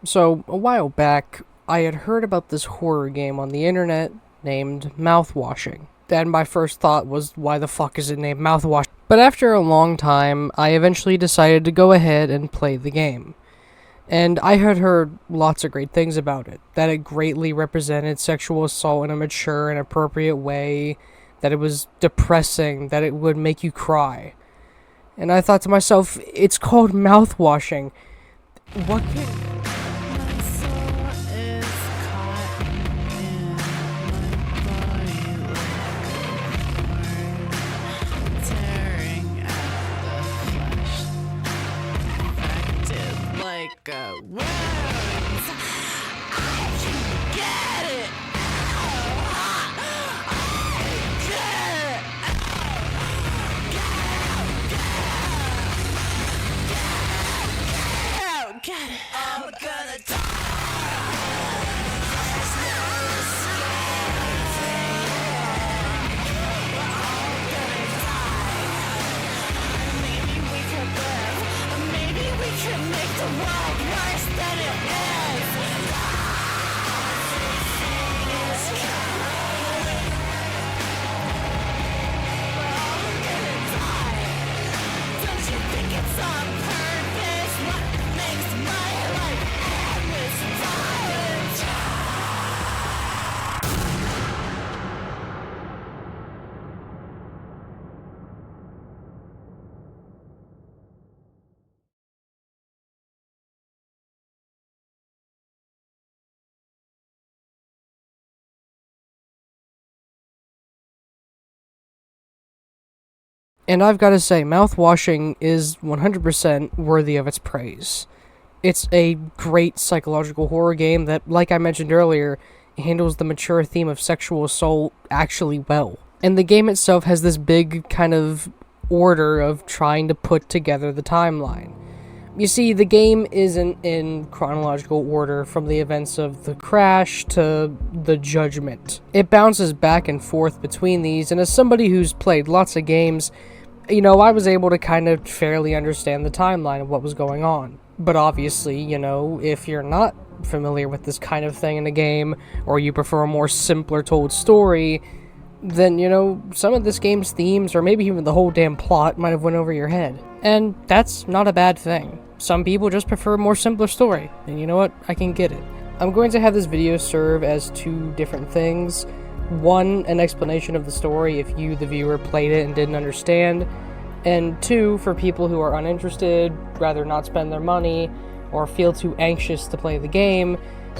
So, a while back, I had heard about this horror game on the internet named Mouthwashing. And my first thought was, why the fuck is it named Mouthwash? But after a long time, I eventually decided to go ahead and play the game. And I had heard lots of great things about it. That it greatly represented sexual assault in a mature and appropriate way. That it was depressing. That it would make you cry. And I thought to myself, it's called mouthwashing. What can... My soul is caught in my body, tearing at the flesh, affected like a wound. I can get it. Get it. I'm gonna die. There's no escaping. I'm gonna die. Maybe we could live. Maybe we could make the world worse than it is. It's coming. I'm gonna die. Don't you think it's on purpose? What makes my life end this violent? And I've got to say, Mouthwashing is 100% worthy of its praise. It's a great psychological horror game that, like I mentioned earlier, handles the mature theme of sexual assault actually well. And the game itself has this big kind of order of trying to put together the timeline. You see, the game isn't in chronological order from the events of the crash to the judgment. It bounces back and forth between these, and as somebody who's played lots of games, I was able to kind of fairly understand the timeline of what was going on. But obviously, if you're not familiar with this kind of thing in a game, or you prefer a more simpler told story, then, some of this game's themes, or maybe even the whole damn plot, might have went over your head. And that's not a bad thing. Some people just prefer a more simpler story, and you know what? I can get it. I'm going to have this video serve as two different things. One, an explanation of the story if you, the viewer, played it and didn't understand. And two, for people who are uninterested, rather not spend their money, or feel too anxious to play the game,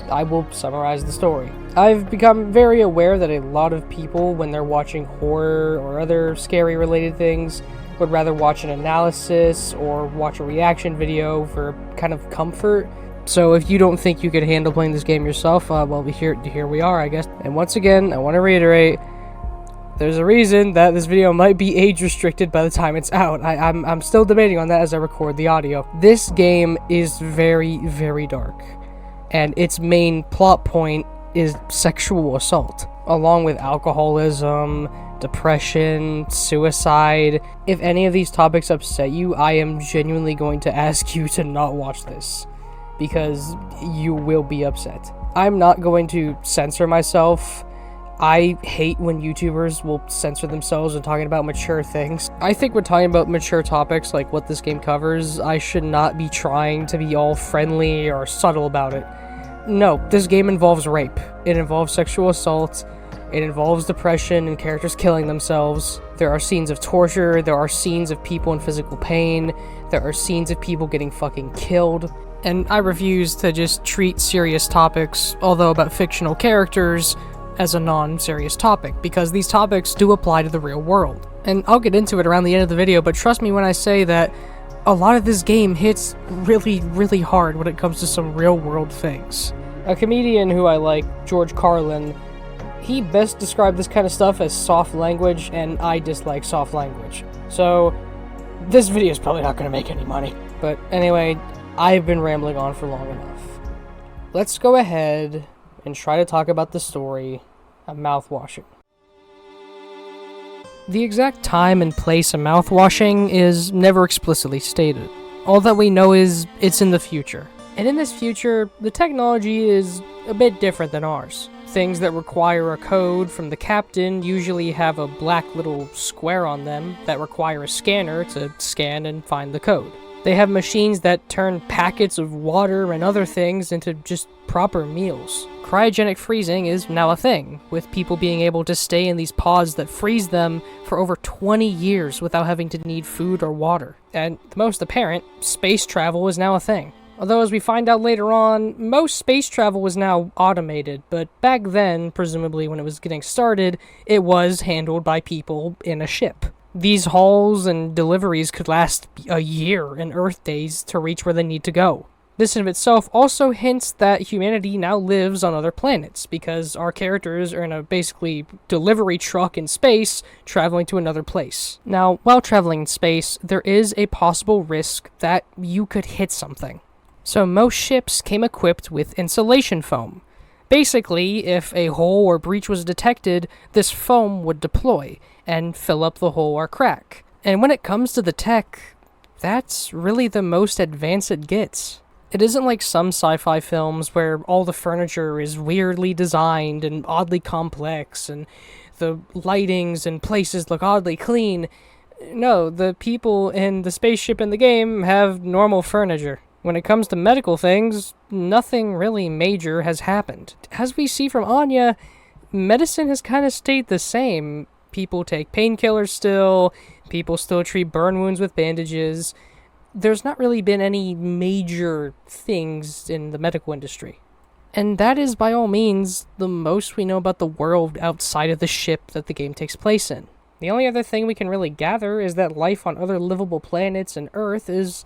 I will summarize the story. I've become very aware that a lot of people, when they're watching horror or other scary related things, would rather watch an analysis or watch a reaction video for kind of comfort. So if you don't think you could handle playing this game yourself, well, here we are, I guess. And once again, I want to reiterate, there's a reason that this video might be age restricted by the time it's out. I'm still debating on that as I record the audio. This game is very, very dark, and its main plot point is sexual assault, along with alcoholism, depression, suicide. If any of these topics upset you, I am genuinely going to ask you to not watch this, because you will be upset. I'm not going to censor myself. I hate when YouTubers will censor themselves when talking about mature things. I think when talking about mature topics like what this game covers, I should not be trying to be all friendly or subtle about it. No, this game involves rape. It involves sexual assault. It involves depression and characters killing themselves. There are scenes of torture. There are scenes of people in physical pain. There are scenes of people getting fucking killed. And I refuse to just treat serious topics, although about fictional characters, as a non-serious topic, because these topics do apply to the real world. And I'll get into it around the end of the video, but trust me when I say that a lot of this game hits really, really hard when it comes to some real-world things. A comedian who I like, George Carlin, he best described this kind of stuff as soft language, and I dislike soft language. So, this video is probably not going to make any money. But anyway, I've been rambling on for long enough. Let's go ahead and try to talk about the story of Mouthwashing. The exact time and place of Mouthwashing is never explicitly stated. All that we know is it's in the future. And in this future, the technology is a bit different than ours. Things that require a code from the captain usually have a black little square on them that require a scanner to scan and find the code. They have machines that turn packets of water and other things into just proper meals. Cryogenic freezing is now a thing, with people being able to stay in these pods that freeze them for over 20 years without having to need food or water. And the most apparent, space travel is now a thing. Although, as we find out later on, most space travel was now automated, but back then, presumably when it was getting started, it was handled by people in a ship. These hauls and deliveries could last a year in Earth days to reach where they need to go. This in of itself also hints that humanity now lives on other planets, because our characters are in a basically delivery truck in space, traveling to another place. Now, while traveling in space, there is a possible risk that you could hit something. So most ships came equipped with insulation foam. Basically, if a hole or breach was detected, this foam would deploy and fill up the hole or crack. And when it comes to the tech, that's really the most advanced it gets. It isn't like some sci-fi films where all the furniture is weirdly designed and oddly complex, and the lightings and places look oddly clean. No, the people in the spaceship in the game have normal furniture. When it comes to medical things, nothing really major has happened. As we see from Anya, medicine has kind of stayed the same. People take painkillers still, people still treat burn wounds with bandages. There's not really been any major things in the medical industry. And that is, by all means, the most we know about the world outside of the ship that the game takes place in. The only other thing we can really gather is that life on other livable planets and Earth is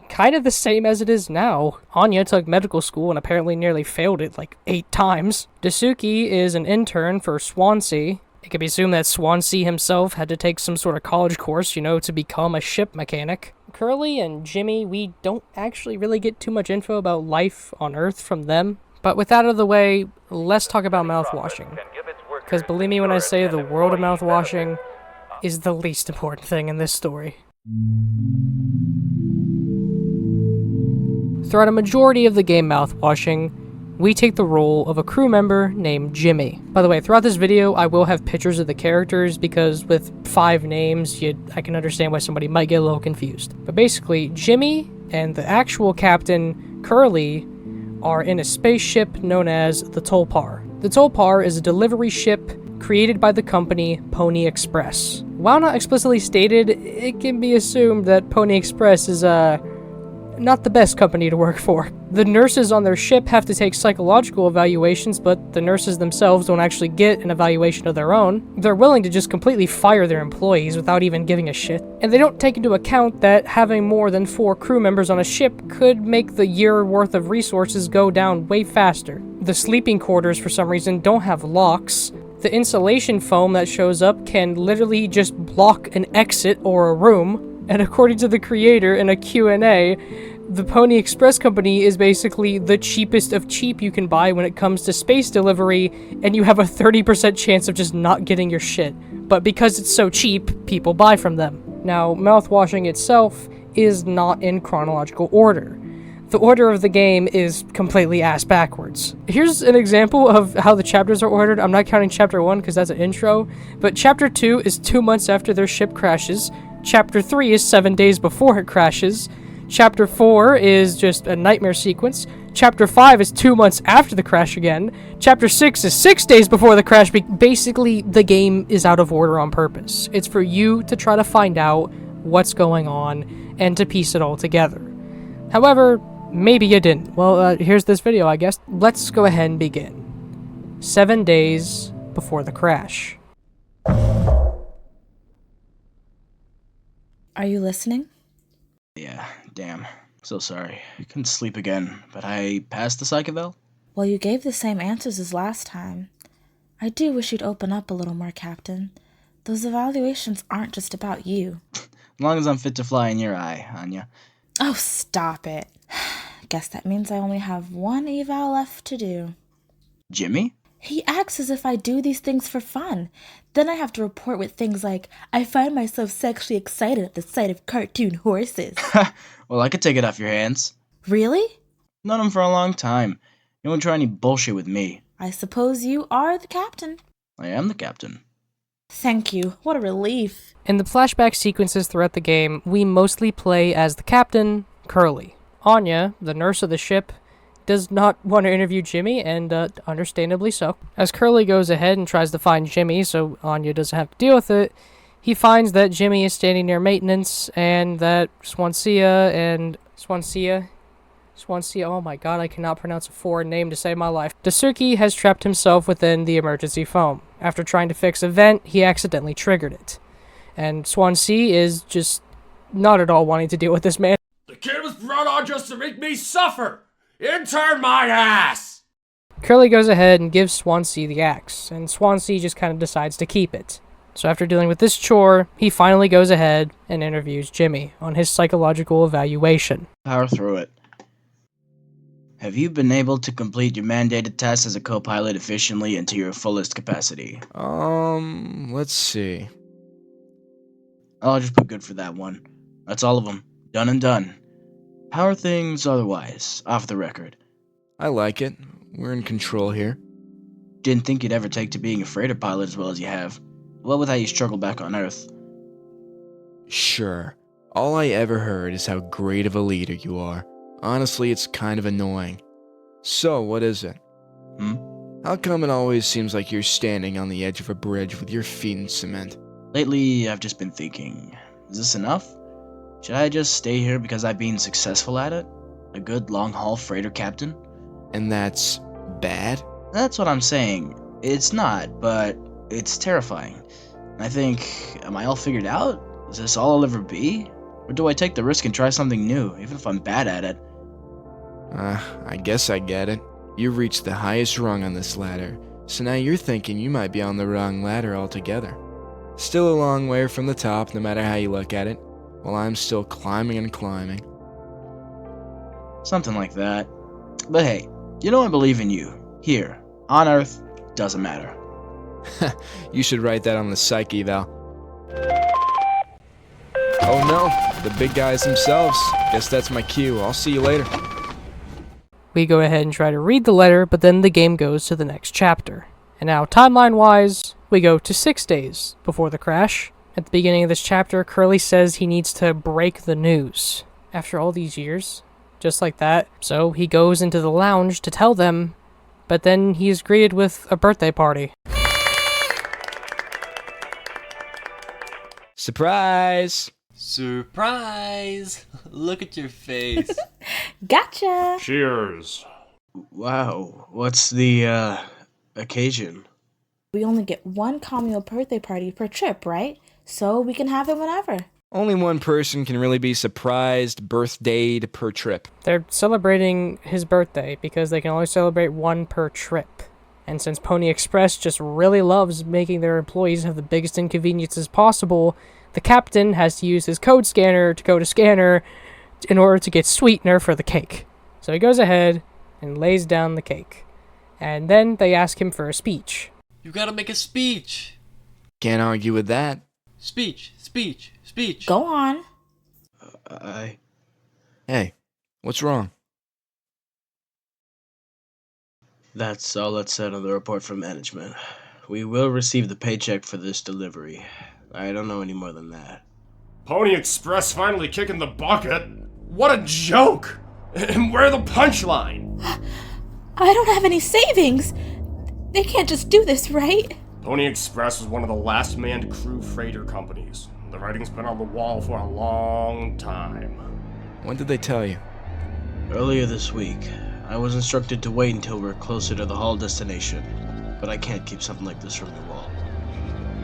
kind of the same as it is now. Anya took medical school and apparently nearly failed it like 8 times. Daisuke is an intern for Swansea. It can be assumed that Swansea himself had to take some sort of college course, to become a ship mechanic. Curly and Jimmy, we don't actually really get too much info about life on Earth from them. But with that out of the way, let's talk about mouthwashing. Because believe me when I say the world of mouthwashing is the least important thing in this story. Throughout a majority of the game Mouthwashing, we take the role of a crew member named Jimmy. By the way, throughout this video, I will have pictures of the characters because with 5 names, I can understand why somebody might get a little confused. But basically, Jimmy and the actual captain, Curly, are in a spaceship known as the Tulpar. The Tulpar is a delivery ship created by the company Pony Express. While not explicitly stated, it can be assumed that Pony Express is not the best company to work for. The nurses on their ship have to take psychological evaluations, but the nurses themselves don't actually get an evaluation of their own. They're willing to just completely fire their employees without even giving a shit. And they don't take into account that having more than 4 crew members on a ship could make the year worth of resources go down way faster. The sleeping quarters, for some reason, don't have locks. The insulation foam that shows up can literally just block an exit or a room. And according to the creator in a Q&A, the Pony Express company is basically the cheapest of cheap you can buy when it comes to space delivery, and you have a 30% chance of just not getting your shit. But because it's so cheap, people buy from them. Now, mouthwashing itself is not in chronological order. The order of the game is completely ass backwards. Here's an example of how the chapters are ordered. I'm not counting chapter 1 because that's an intro, but chapter 2 is 2 months after their ship crashes. Chapter 3 is 7 days before it crashes. Chapter 4 is just a nightmare sequence. Chapter 5 is 2 months after the crash again. Chapter 6 is 6 days before the crash. Basically, the game is out of order on purpose. It's for you to try to find out what's going on and to piece it all together. However, maybe you didn't. Well, here's this video, I guess. Let's go ahead and begin. 7 days before the crash. Are you listening? Yeah, damn. So sorry. I couldn't sleep again, but I passed the psych eval? Well, you gave the same answers as last time. I do wish you'd open up a little more, Captain. Those evaluations aren't just about you. As long as I'm fit to fly in your eye, Anya. Oh, stop it. Guess that means I only have 1 eval left to do. Jimmy? He acts as if I do these things for fun. Then I have to report with things like, I find myself sexually excited at the sight of cartoon horses. Well, I could take it off your hands. Really? Known him for a long time. You won't try any bullshit with me. I suppose you are the captain. I am the captain. Thank you. What a relief. In the flashback sequences throughout the game, we mostly play as the captain, Curly. Anya, the nurse of the ship, does not want to interview Jimmy, and understandably so. As Curly goes ahead and tries to find Jimmy so Anya doesn't have to deal with it, he finds that Jimmy is standing near maintenance, and that Swansea, oh my god, I cannot pronounce a foreign name to save my life. Daisuke has trapped himself within the emergency foam. After trying to fix a vent, he accidentally triggered it. And Swansea is just not at all wanting to deal with this man. The kid was brought on just to make me suffer! Intern my ass! Curly goes ahead and gives Swansea the axe, and Swansea just kind of decides to keep it. So after dealing with this chore, he finally goes ahead and interviews Jimmy on his psychological evaluation. Power through it. Have you been able to complete your mandated tasks as a co-pilot efficiently and to your fullest capacity? Let's see. I'll just put good for that one. That's all of them. Done and done. How are things otherwise, off the record? I like it. We're in control here. Didn't think you'd ever take to being a freighter pilot as well as you have. What with how you struggle back on Earth? Sure. All I ever heard is how great of a leader you are. Honestly, it's kind of annoying. So, what is it? How come it always seems like you're standing on the edge of a bridge with your feet in cement? Lately, I've just been thinking, is this enough? Should I just stay here because I've been successful at it? A good long-haul freighter captain? And that's bad? That's what I'm saying. It's not, but it's terrifying. I think, am I all figured out? Is this all I'll ever be? Or do I take the risk and try something new, even if I'm bad at it? I guess I get it. You've reached the highest rung on this ladder, so now you're thinking you might be on the wrong ladder altogether. Still a long way from the top, no matter how you look at it, while I'm still climbing and climbing. Something like that. But hey, you know I believe in you. Here, on Earth, doesn't matter. You should write that on the psych eval. Oh no, the big guys themselves. Guess that's my cue. I'll see you later. We go ahead and try to read the letter, but then the game goes to the next chapter. And now, timeline-wise, we go to 6 days before the crash. At the beginning of this chapter, Curly says he needs to break the news. After all these years, just like that. So he goes into the lounge to tell them, but then he is greeted with a birthday party. Surprise! Surprise! Look at your face. Gotcha! Cheers. Wow, what's the, occasion? We only get one communal birthday party per trip, right? So we can have it whenever. Only one person can really be surprised, birthdayed per trip. They're celebrating his birthday because they can only celebrate one per trip. And since Pony Express just really loves making their employees have the biggest inconveniences possible, the captain has to use his code scanner to go to scanner in order to get sweetener for the cake. So he goes ahead and lays down the cake. And then they ask him for a speech. You gotta make a speech. Can't argue with that. Speech, speech, speech. Go on. Hey, what's wrong? That's all that's said on the report from management. We will receive the paycheck for this delivery. I don't know any more than that. Pony Express finally kicking the bucket? What a joke! And where the punchline? I don't have any savings. They can't just do this, right? Pony Express was one of the last manned crew freighter companies. The writing's been on the wall for a long time. When did they tell you? Earlier this week, I was instructed to wait until we're closer to the haul destination, but I can't keep something like this from you all.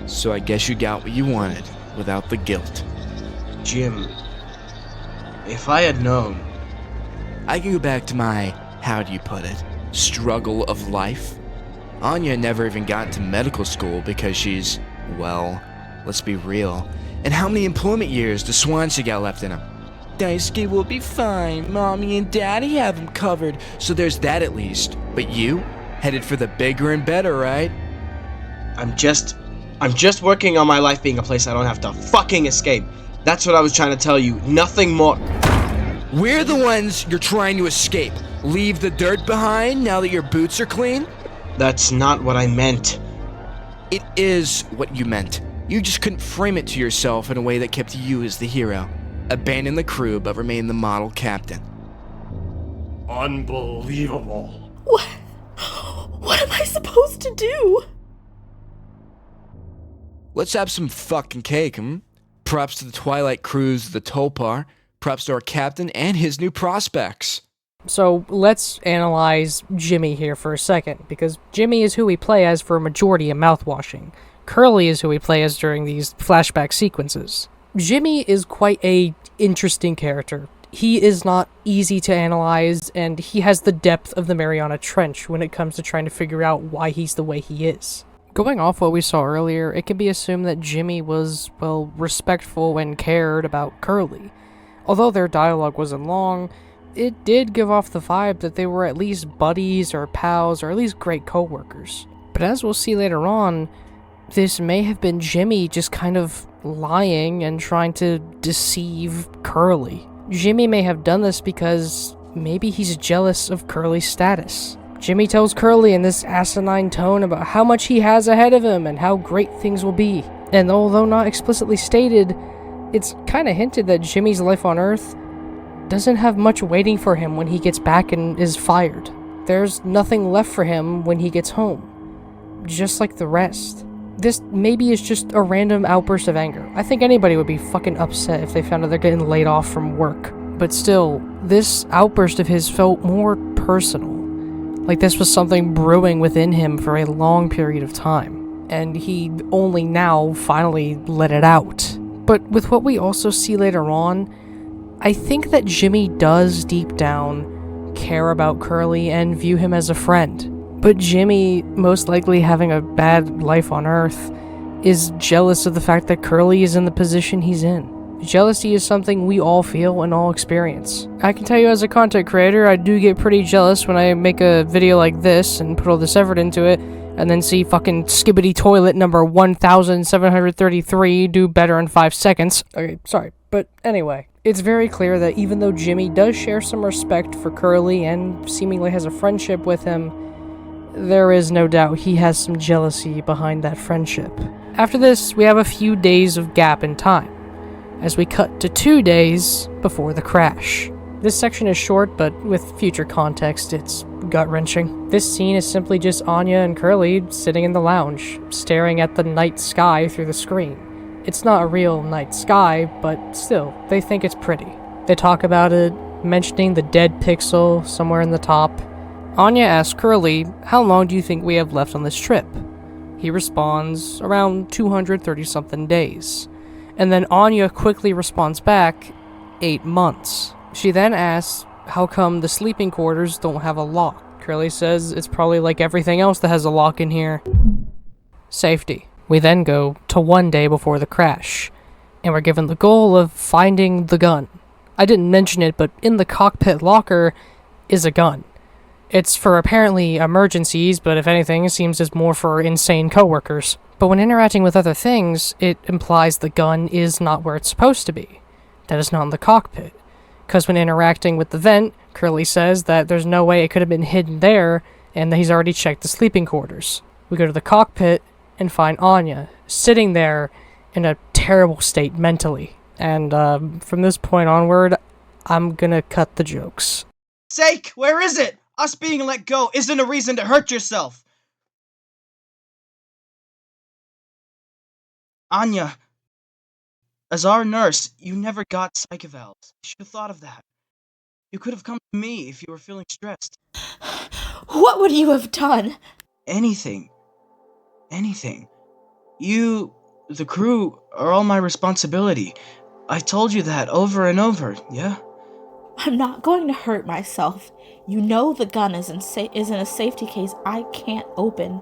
So I guess you got what you wanted, without the guilt. Jim, if I had known... I can go back to my, how do you put it, struggle of life. Anya never even got into medical school because she's, well, let's be real. And how many employment years does Swansea got left in him? Daisuke will be fine. Mommy and Daddy have him covered, so there's that at least. But you? Headed for the bigger and better, right? I'm just working on my life being a place I don't have to fucking escape. That's what I was trying to tell you. Nothing more. We're the ones you're trying to escape. Leave the dirt behind now that your boots are clean? That's not what I meant. It is what you meant. You just couldn't frame it to yourself in a way that kept you as the hero. Abandon the crew, but remain the model captain. Unbelievable. What am I supposed to do? Let's have some fucking cake, Props to the Twilight Cruise, the Tolpar. Props to our captain and his new prospects. So let's analyze Jimmy here for a second, because Jimmy is who we play as for a majority of Mouthwashing. Curly is who we play as during these flashback sequences. Jimmy is quite a interesting character. He is not easy to analyze, and he has the depth of the Mariana Trench when it comes to trying to figure out why he's the way he is. Going off what we saw earlier, it can be assumed that Jimmy was, well, respectful and cared about Curly. Although their dialogue wasn't long, it did give off the vibe that they were at least buddies or pals or at least great co-workers. But as we'll see later on, this may have been Jimmy just kind of lying and trying to deceive Curly. Jimmy may have done this because maybe he's jealous of Curly's status. Jimmy tells Curly in this asinine tone about how much he has ahead of him and how great things will be. And although not explicitly stated, it's kind of hinted that Jimmy's life on Earth doesn't have much waiting for him when he gets back and is fired. There's nothing left for him when he gets home, just like the rest. This maybe is just a random outburst of anger. I think anybody would be fucking upset if they found out they're getting laid off from work. But still, this outburst of his felt more personal. Like this was something brewing within him for a long period of time. And he only now finally let it out. But with what we also see later on, I think that Jimmy does deep down care about Curly and view him as a friend. But Jimmy, most likely having a bad life on Earth, is jealous of the fact that Curly is in the position he's in. Jealousy is something we all feel and all experience. I can tell you as a content creator, I do get pretty jealous when I make a video like this and put all this effort into it, and then see fucking Skibbity Toilet number 1733 do better in 5 seconds. Okay, sorry, but anyway. It's very clear that even though Jimmy does share some respect for Curly and seemingly has a friendship with him, there is no doubt he has some jealousy behind that friendship. After this, we have a few days of gap in time, as we cut to 2 days before the crash. This section is short, but with future context, it's gut-wrenching. This scene is simply just Anya and Curly sitting in the lounge, staring at the night sky through the screen. It's not a real night sky, but still, they think it's pretty. They talk about it, mentioning the dead pixel somewhere in the top. Anya asks Curly, how long do you think we have left on this trip? He responds, around 230-something days. And then Anya quickly responds back, 8 months. She then asks, how come the sleeping quarters don't have a lock? Curly says it's probably like everything else that has a lock in here. Safety. We then go to 1 day before the crash, and we're given the goal of finding the gun. I didn't mention it, but in the cockpit locker is a gun. It's for apparently emergencies, but if anything, it seems it's more for insane coworkers. But when interacting with other things, it implies the gun is not where it's supposed to be. That is not in the cockpit. Because when interacting with the vent, Curly says that there's no way it could have been hidden there, and that he's already checked the sleeping quarters. We go to the cockpit and find Anya sitting there in a terrible state mentally. And from this point onward, I'm gonna cut the jokes. Sake, where is it? Us being let go isn't a reason to hurt yourself. Anya, as our nurse, you never got psych evals. You should have thought of that. You could have come to me if you were feeling stressed. What would you have done? Anything. Anything. You, the crew, are all my responsibility. I told you that over and over, yeah? I'm not going to hurt myself. You know the gun is in a safety case I can't open,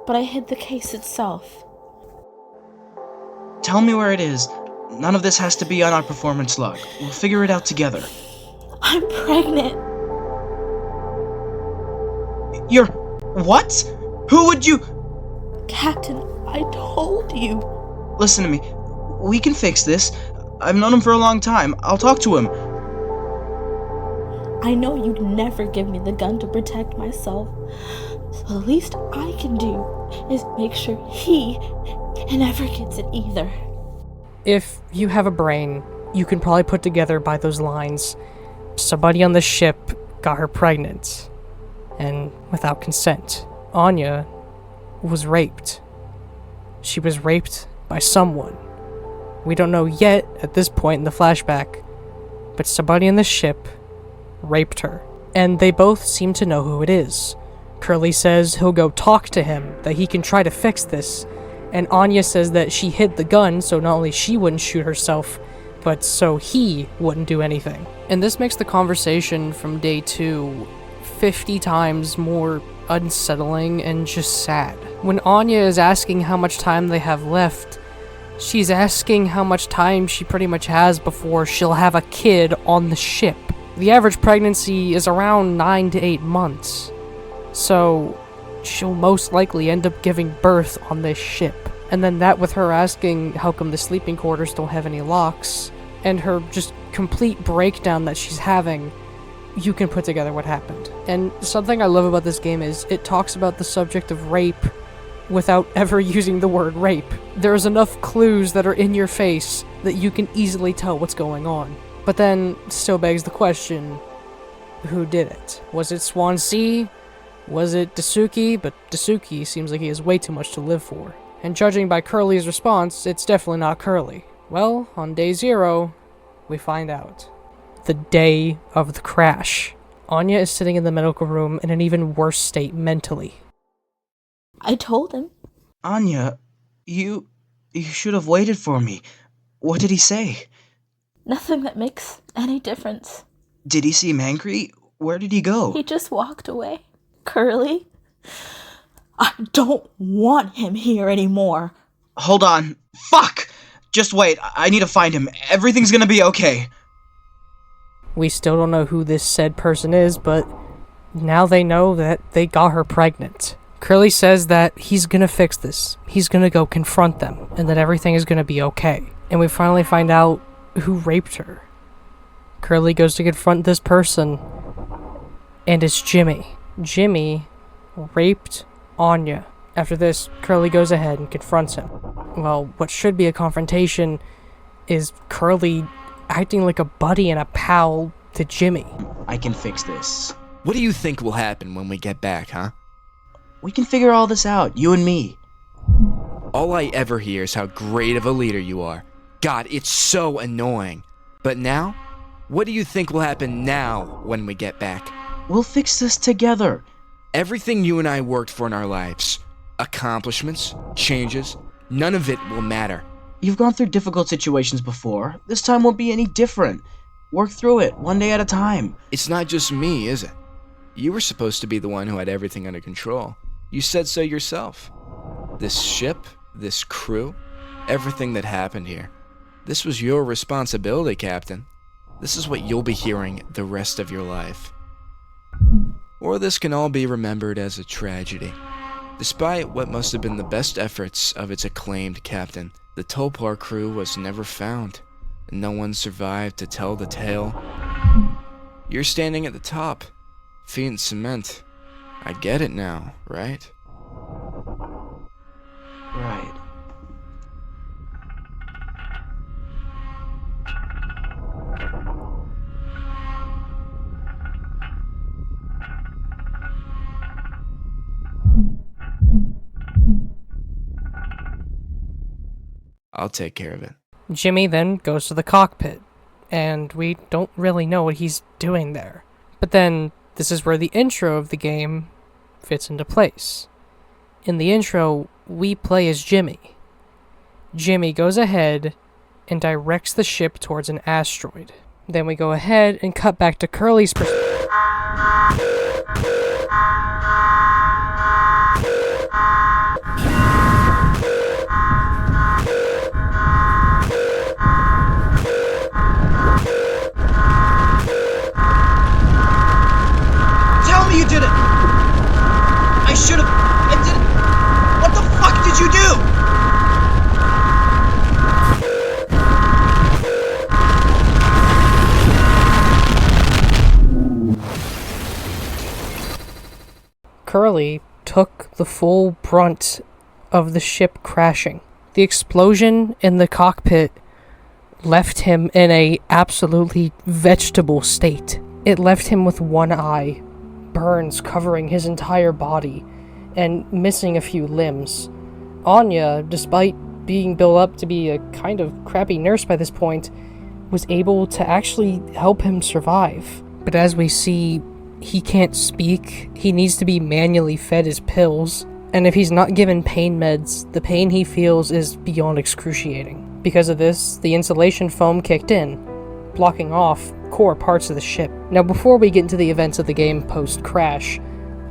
but I hid the case itself. Tell me where it is. None of this has to be on our performance log. We'll figure it out together. I'm pregnant. You're... what? Who would you... Captain, I told you. Listen to me. We can fix this. I've known him for a long time. I'll talk to him. I know you'd never give me the gun to protect myself. So the least I can do is make sure he never gets it either. If you have a brain, you can probably put together by those lines, somebody on the ship got her pregnant, and without consent. Anya was raped. She was raped by someone. We don't know yet at this point in the flashback, but somebody on the ship raped her. And they both seem to know who it is. Curly says he'll go talk to him, that he can try to fix this. And Anya says that she hid the gun so not only she wouldn't shoot herself, but so he wouldn't do anything. And this makes the conversation from day 2 50 times more unsettling and just sad. When Anya is asking how much time they have left, she's asking how much time she pretty much has before she'll have a kid on the ship. The average pregnancy is around 9 to 8 months. So she'll most likely end up giving birth on this ship. And then that with her asking how come the sleeping quarters don't have any locks, and her just complete breakdown that she's having, you can put together what happened. And something I love about this game is it talks about the subject of rape without ever using the word rape. There's enough clues that are in your face that you can easily tell what's going on. But then still begs the question, who did it? Was it Swansea? Was it Daisuke? But Daisuke seems like he has way too much to live for. And judging by Curly's response, it's definitely not Curly. Well, on day 0, we find out. The day of the crash. Anya is sitting in the medical room in an even worse state mentally. I told him. Anya, you should have waited for me. What did he say? Nothing that makes any difference. Did he seem angry? Where did he go? He just walked away. Curly, I don't want him here anymore. Hold on. Fuck! Just wait. I need to find him. Everything's gonna be okay. We still don't know who this said person is, but now they know that they got her pregnant. Curly says that he's gonna fix this. He's gonna go confront them, and that everything is gonna be okay. And we finally find out who raped her. Curly goes to confront this person, and it's Jimmy. Jimmy raped Anya. After this, Curly goes ahead and confronts him. Well, what should be a confrontation is Curly acting like a buddy and a pal to Jimmy. I can fix this. What do you think will happen when we get back, huh? We can figure all this out, you and me. All I ever hear is how great of a leader you are. God, it's so annoying. But now? What do you think will happen now when we get back? We'll fix this together. Everything you and I worked for in our lives, accomplishments, changes, none of it will matter. You've gone through difficult situations before. This time won't be any different. Work through it, one day at a time. It's not just me, is it? You were supposed to be the one who had everything under control. You said so yourself. This ship, this crew, everything that happened here. This was your responsibility, Captain. This is what you'll be hearing the rest of your life. Or this can all be remembered as a tragedy. Despite what must have been the best efforts of its acclaimed captain, the Topar crew was never found, and no one survived to tell the tale. You're standing at the top, feet in cement. I get it now, right? Right. I'll take care of it. Jimmy then goes to the cockpit, and we don't really know what he's doing there. But then, this is where the intro of the game fits into place. In the intro, we play as Jimmy. Jimmy goes ahead and directs the ship towards an asteroid. Then we go ahead and cut back to Curly's perspective. Tell me you did it! I should've... I didn't... What the fuck did you do? Curly took the full brunt of the ship crashing. The explosion in the cockpit left him in a absolutely vegetable state. It left him with one eye, burns covering his entire body, and missing a few limbs. Anya, despite being built up to be a kind of crappy nurse by this point, was able to actually help him survive. But as we see, he can't speak, he needs to be manually fed his pills, and if he's not given pain meds, the pain he feels is beyond excruciating. Because of this, the insulation foam kicked in, blocking off core parts of the ship. Now, before we get into the events of the game post-crash,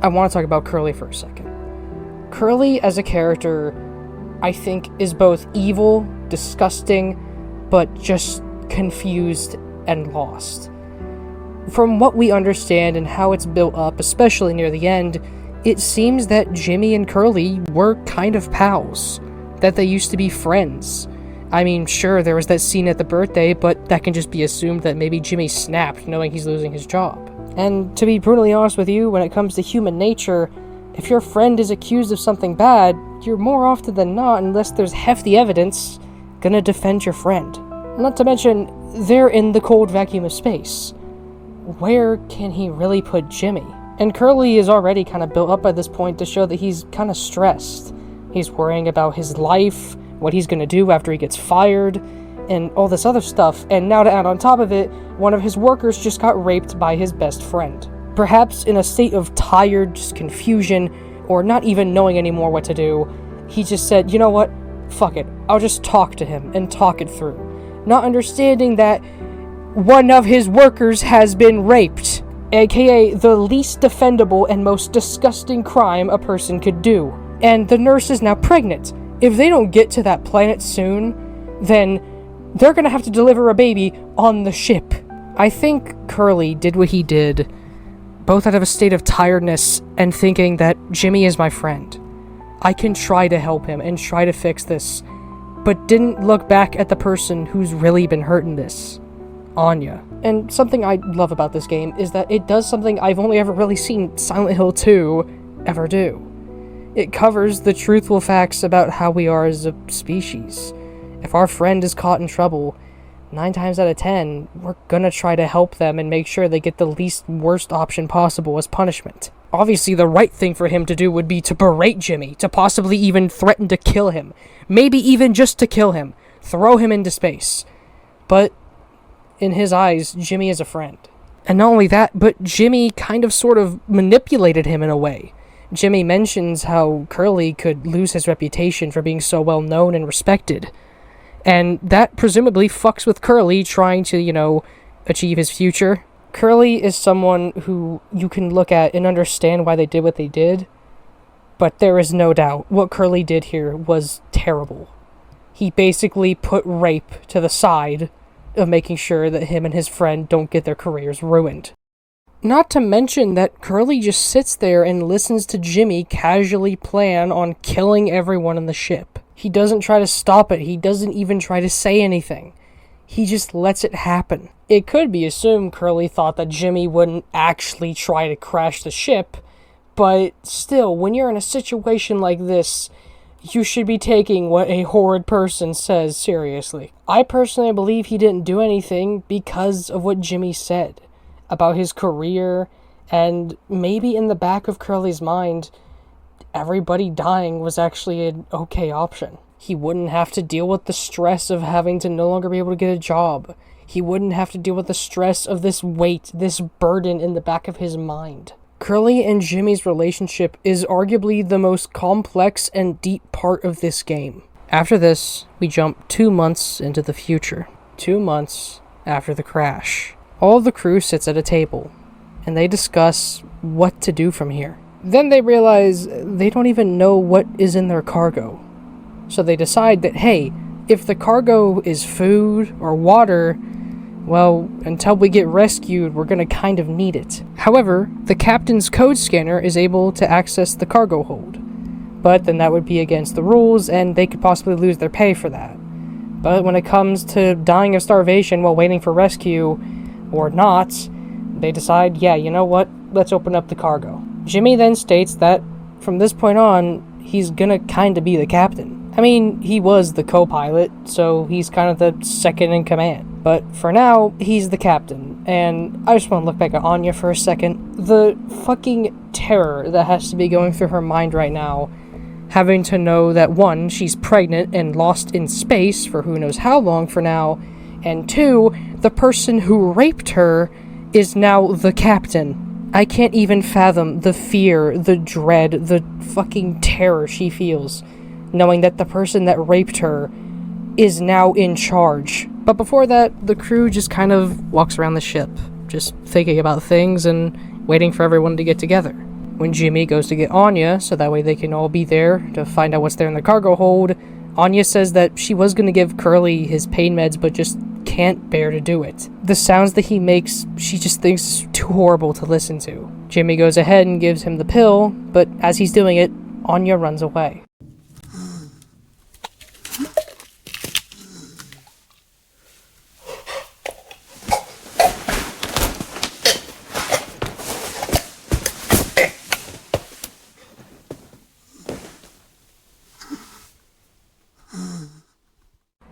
I want to talk about Curly for a second. Curly, as a character, I think is both evil, disgusting, but just confused and lost. From what we understand and how it's built up, especially near the end, it seems that Jimmy and Curly were kind of pals, that they used to be friends. I mean, sure, there was that scene at the birthday, but that can just be assumed that maybe Jimmy snapped knowing he's losing his job. And to be brutally honest with you, when it comes to human nature, if your friend is accused of something bad, you're more often than not, unless there's hefty evidence, gonna defend your friend. Not to mention, they're in the cold vacuum of space. Where can he really put Jimmy? And Curly is already kind of built up by this point to show that he's kind of stressed. He's worrying about his life, what he's gonna do after he gets fired, and all this other stuff. And now to add on top of it, one of his workers just got raped by his best friend. Perhaps in a state of tired just confusion, or not even knowing anymore what to do, he just said, you know what, fuck it, I'll just talk to him and talk it through. Not understanding that one of his workers has been raped, aka the least defendable and most disgusting crime a person could do. And the nurse is now pregnant. If they don't get to that planet soon, then they're gonna have to deliver a baby on the ship. I think Curly did what he did, both out of a state of tiredness and thinking that Jimmy is my friend. I can try to help him and try to fix this, but didn't look back at the person who's really been hurt in this, Anya. And something I love about this game is that it does something I've only ever really seen Silent Hill 2 ever do. It covers the truthful facts about how we are as a species. If our friend is caught in trouble, 9 times out of 10, we're gonna try to help them and make sure they get the least worst option possible as punishment. Obviously, the right thing for him to do would be to berate Jimmy, to possibly even threaten to kill him. Maybe even just to kill him. Throw him into space. But in his eyes, Jimmy is a friend. And not only that, but Jimmy kind of sort of manipulated him in a way. Jimmy mentions how Curly could lose his reputation for being so well known and respected. And that presumably fucks with Curly trying to, achieve his future. Curly is someone who you can look at and understand why they did what they did, but there is no doubt what Curly did here was terrible. He basically put rape to the side of making sure that him and his friend don't get their careers ruined. Not to mention that Curly just sits there and listens to Jimmy casually plan on killing everyone on the ship. He doesn't try to stop it. He doesn't even try to say anything. He just lets it happen. It could be assumed Curly thought that Jimmy wouldn't actually try to crash the ship, but still, when you're in a situation like this, you should be taking what a horrid person says seriously. I personally believe he didn't do anything because of what Jimmy said about his career, and maybe in the back of Curly's mind, everybody dying was actually an okay option. He wouldn't have to deal with the stress of having to no longer be able to get a job. He wouldn't have to deal with the stress of this weight, this burden in the back of his mind. Curly and Jimmy's relationship is arguably the most complex and deep part of this game. After this, we jump 2 months into the future. 2 months after the crash. All of the crew sits at a table, and they discuss what to do from here. Then they realize they don't even know what is in their cargo. So they decide that, hey, if the cargo is food or water, well, until we get rescued, we're gonna kind of need it. However, the captain's code scanner is able to access the cargo hold. But then that would be against the rules, and they could possibly lose their pay for that. But when it comes to dying of starvation while waiting for rescue, or not, they decide, yeah, you know what, let's open up the cargo. Jimmy then states that from this point on, he's gonna kinda be the captain. I mean, he was the co-pilot, so he's kind of the second in command. But for now, he's the captain. And I just want to look back at Anya for a second. The fucking terror that has to be going through her mind right now, having to know that, one, she's pregnant and lost in space for who knows how long for now, and two, the person who raped her is now the captain. I can't even fathom the fear, the dread, the fucking terror she feels, knowing that the person that raped her is now in charge. But before that, the crew just kind of walks around the ship, just thinking about things and waiting for everyone to get together. When Jimmy goes to get Anya, so that way they can all be there to find out what's there in the cargo hold, Anya says that she was going to give Curly his pain meds, but just can't bear to do it. The sounds that he makes, she just thinks is too horrible to listen to. Jimmy goes ahead and gives him the pill, but as he's doing it, Anya runs away.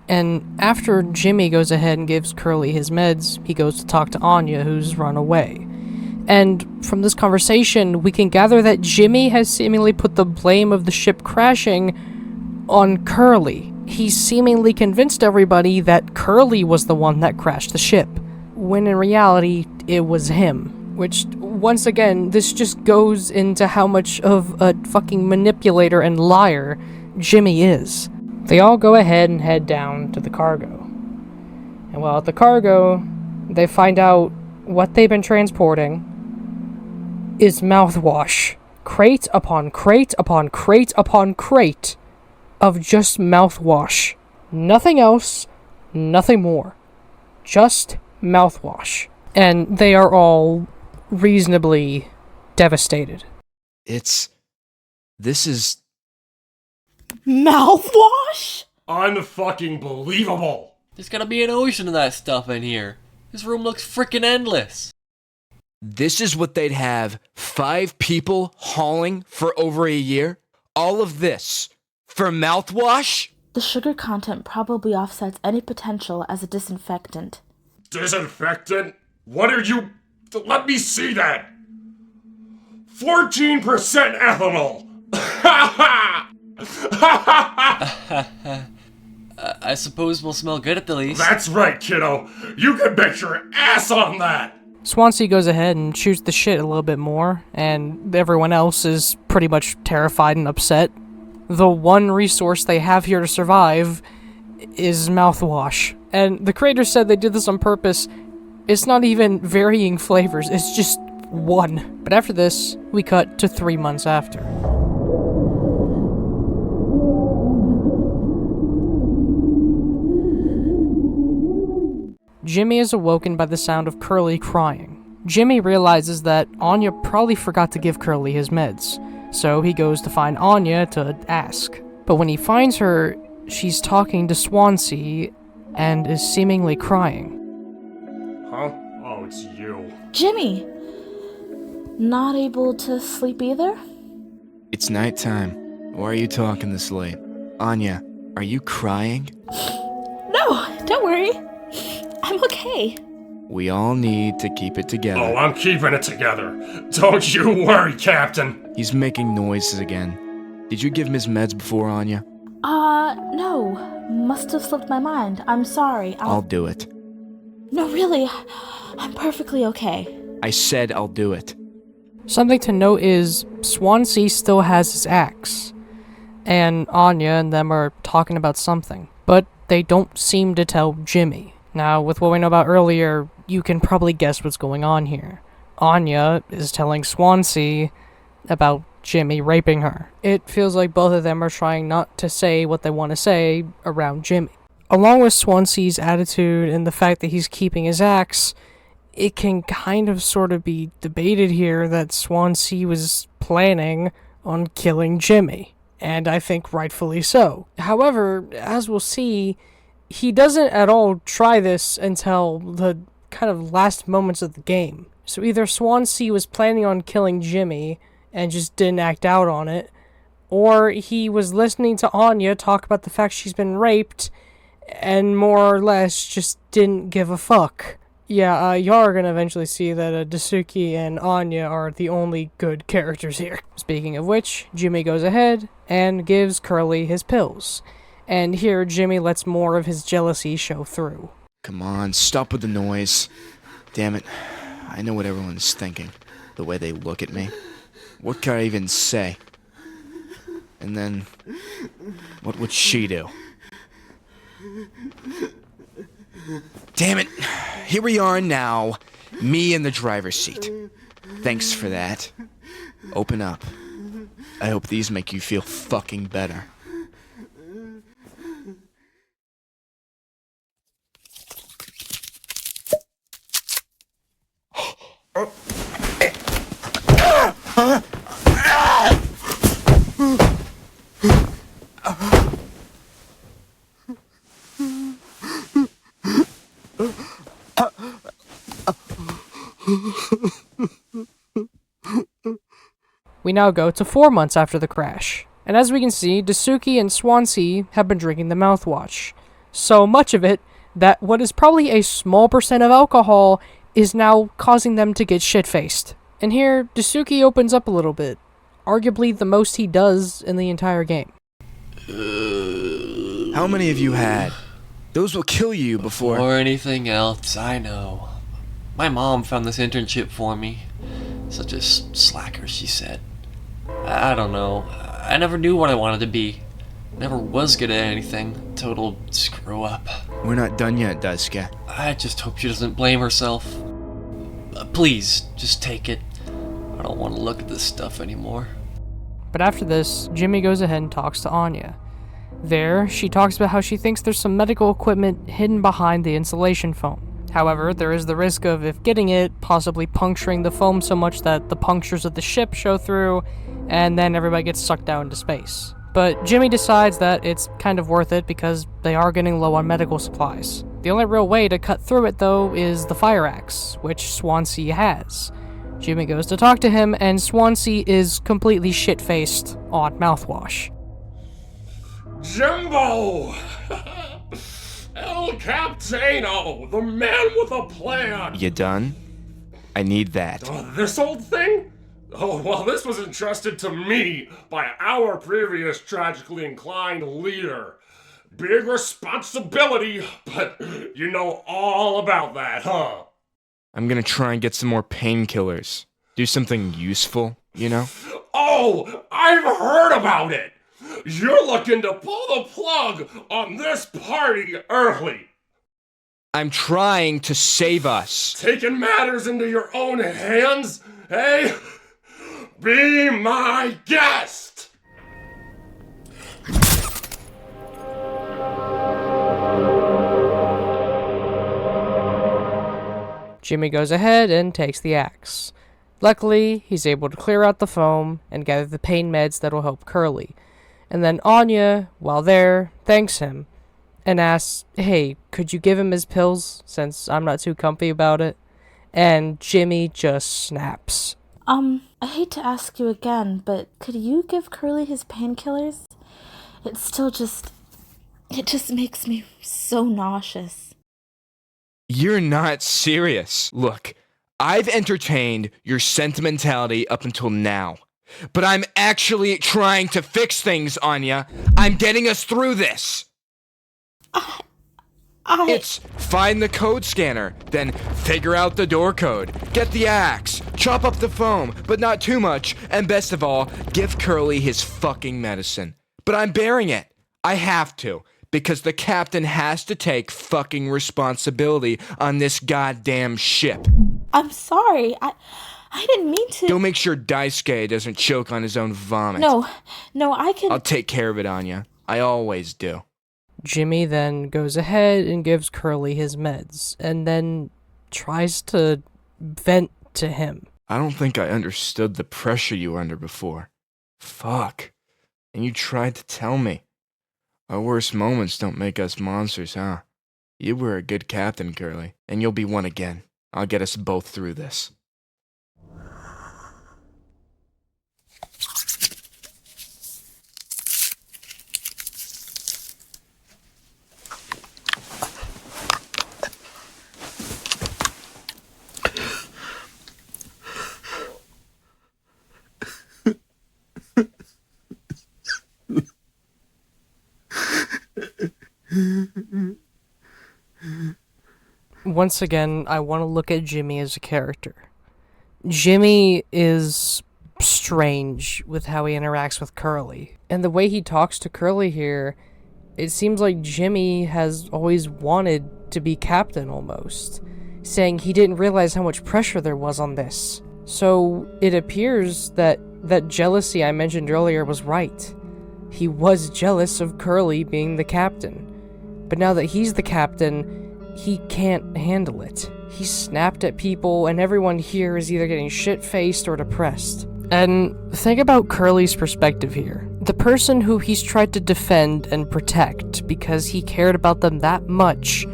And after Jimmy goes ahead and gives Curly his meds, he goes to talk to Anya, who's run away. And from this conversation, we can gather that Jimmy has seemingly put the blame of the ship crashing on Curly. He's seemingly convinced everybody that Curly was the one that crashed the ship, when in reality, it was him. Which, once again, this just goes into how much of a fucking manipulator and liar Jimmy is. They all go ahead and head down to the cargo. And while at the cargo, they find out what they've been transporting is mouthwash. Crate upon crate upon crate upon crate of just mouthwash. Nothing else, nothing more. Just mouthwash. And they are all reasonably devastated. This is... Mouthwash? Unfucking believable! There's gotta be an ocean of that stuff in here. This room looks frickin' endless. This is what they'd have 5 people hauling for over a year? All of this for mouthwash? The sugar content probably offsets any potential as a disinfectant. Disinfectant? What are you... Let me see that! 14% ethanol! Ha ha! I suppose we'll smell good at the least. That's right, kiddo. You can bet your ass on that! Swansea goes ahead and shoots the shit a little bit more, and everyone else is pretty much terrified and upset. The one resource they have here to survive is mouthwash. And the creators said they did this on purpose. It's not even varying flavors, it's just one. But after this, we cut to 3 months after. Jimmy is awoken by the sound of Curly crying. Jimmy realizes that Anya probably forgot to give Curly his meds, so he goes to find Anya to ask. But when he finds her, she's talking to Swansea and is seemingly crying. Huh? Oh, it's you. Jimmy! Not able to sleep either? It's nighttime. Why are you talking this late? Anya, are you crying? No, don't worry. I'm okay. We all need to keep it together. Oh, I'm keeping it together. Don't you worry, Captain. He's making noises again. Did you give him his meds before, Anya? No. Must have slipped my mind. I'm sorry. I'll do it. No, really. I'm perfectly okay. I said I'll do it. Something to note is Swansea still has his axe, and Anya and them are talking about something, but they don't seem to tell Jimmy. Now, with what we know about earlier, you can probably guess what's going on here. Anya is telling Swansea about Jimmy raping her. It feels like both of them are trying not to say what they want to say around Jimmy. Along with Swansea's attitude and the fact that he's keeping his axe, it can kind of sort of be debated here that Swansea was planning on killing Jimmy, and I think rightfully so. However, as we'll see, he doesn't at all try this until the kind of last moments of the game. So either Swansea was planning on killing Jimmy, and just didn't act out on it, or he was listening to Anya talk about the fact she's been raped and more or less just didn't give a fuck. Yeah, y'all are gonna eventually see that Daisuke and Anya are the only good characters here. Speaking of which, Jimmy goes ahead and gives Curly his pills. And here, Jimmy lets more of his jealousy show through. Come on, stop with the noise. Damn it. I know what everyone's thinking. The way they look at me. What can I even say? And then, what would she do? Damn it. Here we are now. Me in the driver's seat. Thanks for that. Open up. I hope these make you feel fucking better. We now go to 4 months after the crash. And as we can see, Daisuke and Swansea have been drinking the mouthwash. So much of it that what is probably a small percent of alcohol is now causing them to get shit-faced. And here, Daisuke opens up a little bit. Arguably the most he does in the entire game. How many have you had? Those will kill you before... Or anything else, I know. My mom found this internship for me. Such a slacker, she said. I don't know. I never knew what I wanted to be. Never was good at anything. Total screw up. We're not done yet, Daisuke. I just hope she doesn't blame herself. Please, just take it. I don't want to look at this stuff anymore. But after this, Jimmy goes ahead and talks to Anya. There, she talks about how she thinks there's some medical equipment hidden behind the insulation foam. However, there is the risk of, if getting it, possibly puncturing the foam so much that the punctures of the ship show through, and then everybody gets sucked out into space. But Jimmy decides that it's kind of worth it because they are getting low on medical supplies. The only real way to cut through it, though, is the fire axe, which Swansea has. Jimmy goes to talk to him, and Swansea is completely shit-faced on mouthwash. Jimbo! El Capitano, the man with a plan! You done? I need that. This old thing? Oh, well, this was entrusted to me by our previous tragically inclined leader. Big responsibility, but you know all about that, huh? I'm gonna try and get some more painkillers. Do something useful, you know? Oh, I've heard about it! You're looking to pull the plug on this party early. I'm trying to save us. Taking matters into your own hands, eh? Be my guest! Jimmy goes ahead and takes the axe. Luckily, he's able to clear out the foam and gather the pain meds that'll help Curly. And then Anya, while there, thanks him and asks, hey, could you give him his pills since I'm not too comfy about it? And Jimmy just snaps. I hate to ask you again, but could you give Curly his painkillers? It just makes me so nauseous. You're not serious. Look, I've entertained your sentimentality up until now. But I'm actually trying to fix things, Anya. I'm getting us through this. It's find the code scanner, then figure out the door code, get the axe, chop up the foam, but not too much, and best of all, give Curly his fucking medicine. But I'm bearing it. I have to, because the captain has to take fucking responsibility on this goddamn ship. I'm sorry. I didn't mean to. Go make sure Daisuke doesn't choke on his own vomit. No, I can... I'll take care of it, Anya. I always do. Jimmy then goes ahead and gives Curly his meds, and then tries to vent to him. I don't think I understood the pressure you were under before. Fuck. And you tried to tell me. Our worst moments don't make us monsters, huh? You were a good captain, Curly, and you'll be one again. I'll get us both through this. once again, I want to look at Jimmy as a character. Jimmy is strange with how he interacts with Curly. And the way he talks to Curly here, it seems like Jimmy has always wanted to be captain almost, saying he didn't realize how much pressure there was on this. So it appears that that jealousy I mentioned earlier was right. He was jealous of Curly being the captain. But now that he's the captain, he can't handle it. He snapped at people, and everyone here is either getting shit-faced or depressed. And think about Curly's perspective here. The person who he's tried to defend and protect because he cared about them that much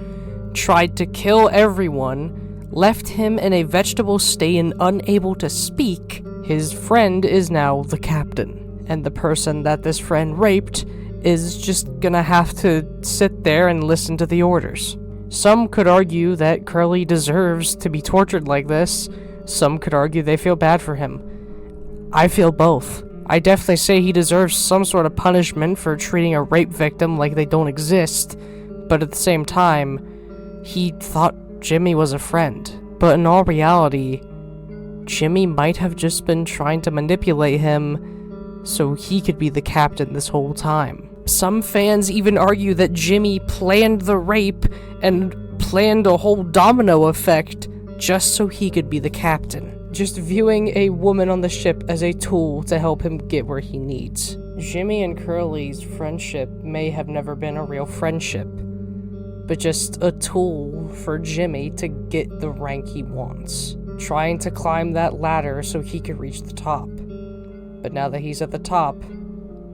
tried to kill everyone, left him in a vegetable state and unable to speak. His friend is now the captain, and the person that this friend raped is just gonna have to sit there and listen to the orders. Some could argue that Curly deserves to be tortured like this. Some could argue they feel bad for him. I feel both. I definitely say he deserves some sort of punishment for treating a rape victim like they don't exist, but at the same time, he thought Jimmy was a friend. But in all reality, Jimmy might have just been trying to manipulate him so he could be the captain this whole time. Some fans even argue that Jimmy planned the rape and planned a whole domino effect just so he could be the captain, just viewing a woman on the ship as a tool to help him get where he needs. Jimmy and Curly's friendship may have never been a real friendship, but just a tool for Jimmy to get the rank he wants, trying to climb that ladder so he could reach the top. But now that he's at the top,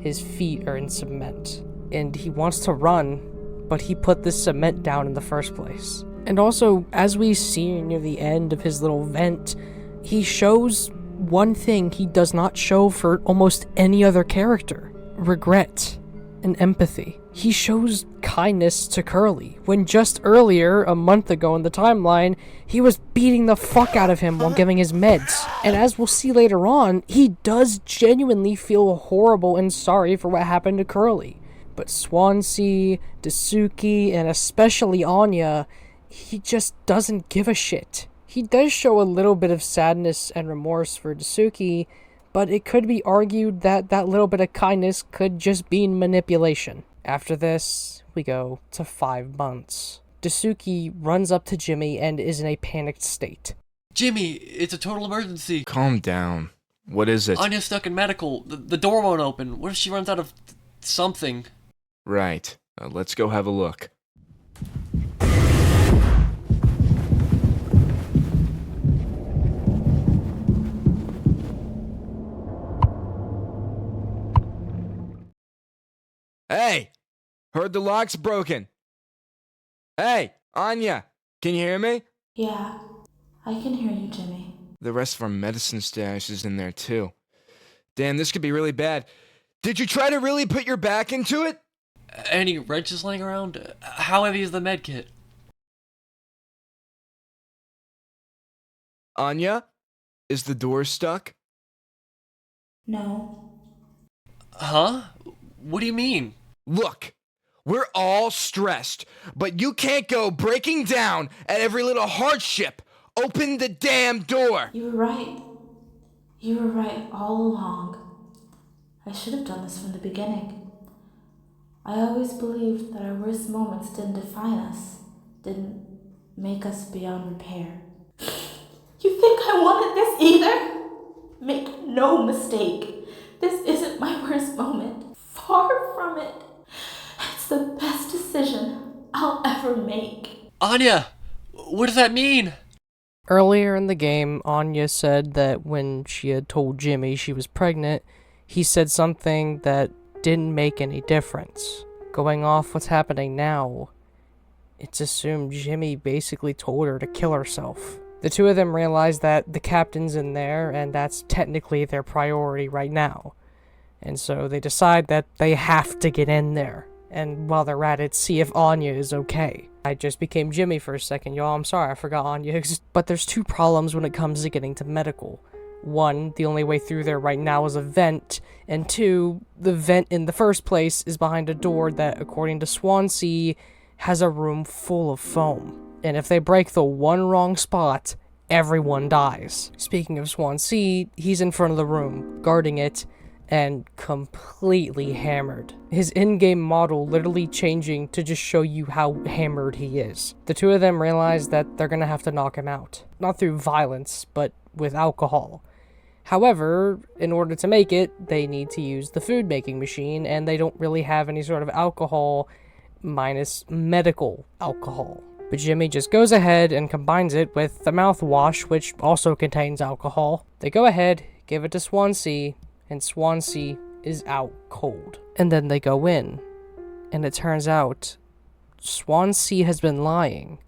his feet are in cement, and he wants to run, but he put this cement down in the first place. And also, as we see near the end of his little vent, he shows one thing he does not show for almost any other character: regret and empathy. He shows kindness to Curly, when just earlier, a month ago in the timeline, he was beating the fuck out of him while giving his meds. And as we'll see later on, he does genuinely feel horrible and sorry for what happened to Curly. But Swansea, Daisuke, and especially Anya, he just doesn't give a shit. He does show a little bit of sadness and remorse for Daisuke, but it could be argued that that little bit of kindness could just be manipulation. After this, we go to 5 months. Daisuke runs up to Jimmy and is in a panicked state. Jimmy, it's a total emergency. Calm down. What is it? Anya's stuck in medical. The door won't open. What if she runs out of something? Right. Let's go have a look. Hey! Heard the lock's broken. Hey, Anya! Can you hear me? Yeah, I can hear you, Jimmy. The rest of our medicine stash is in there, too. Damn, this could be really bad. Did you try to really put your back into it? Any wrenches laying around? How heavy is the med kit? Anya? Is the door stuck? No. Huh? What do you mean? Look, we're all stressed, but you can't go breaking down at every little hardship. Open the damn door! You were right. You were right all along. I should have done this from the beginning. I always believed that our worst moments didn't define us, didn't make us beyond repair. You think I wanted this either? Make no mistake. This isn't my worst moment. Far from it. It's the best decision I'll ever make. Anya! What does that mean? Earlier in the game, Anya said that when she had told Jimmy she was pregnant, he said something that didn't make any difference. Going off what's happening now, it's assumed Jimmy basically told her to kill herself. The two of them realize that the captain's in there, and that's technically their priority right now. And so they decide that they have to get in there, and while they're at it, see if Anya is okay. I just became Jimmy for a second, y'all. I'm sorry, I forgot Anya. But there's two problems when it comes to getting to medical. One, the only way through there right now is a vent, and two, the vent in the first place is behind a door that, according to Swansea, has a room full of foam. And if they break the one wrong spot, everyone dies. Speaking of Swansea, he's in front of the room, guarding it, and completely hammered. His in-game model literally changing to just show you how hammered he is. The two of them realize that they're gonna have to knock him out. Not through violence, but with alcohol. However, in order to make it, they need to use the food making machine, and they don't really have any sort of alcohol minus medical alcohol. But Jimmy just goes ahead and combines it with the mouthwash, which also contains alcohol. They go ahead, give it to Swansea, and Swansea is out cold. And then they go in, and it turns out Swansea has been lying.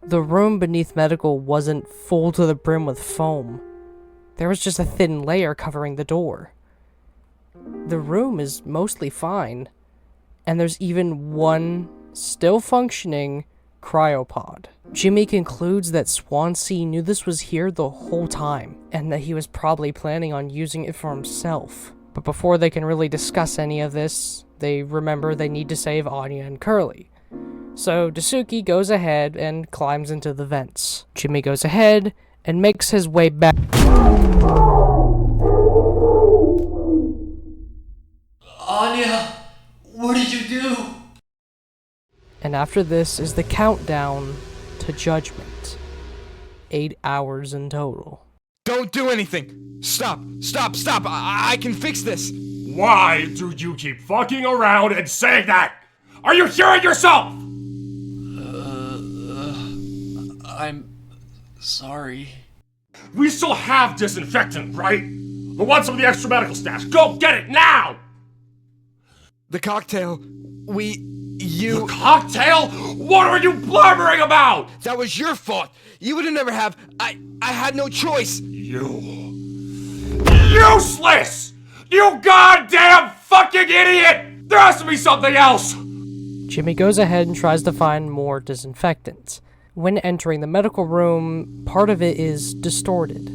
The room beneath medical wasn't full to the brim with foam. There was just a thin layer covering the door. The room is mostly fine, and there's even one still functioning cryopod. Jimmy concludes that Swansea knew this was here the whole time, and that he was probably planning on using it for himself. But before they can really discuss any of this, they remember they need to save Anya and Curly. So Daisuke goes ahead and climbs into the vents. Jimmy goes ahead and makes his way back. Anya, what did you do? And after this is the countdown to judgment. 8 hours in total. Don't do anything! Stop! Stop! Stop! I can fix this! Why do you keep fucking around and saying that? Are you hearing yourself? I'm sorry. We still have disinfectant, right? But what's some of the extra medical stash? Go get it now! The cocktail, The cocktail? What are you blubbering about? that was your fault! You would have never have, I had no choice! Useless! You goddamn fucking idiot! There has to be something else! Jimmy goes ahead and tries to find more disinfectant. When entering the medical room, part of it is distorted.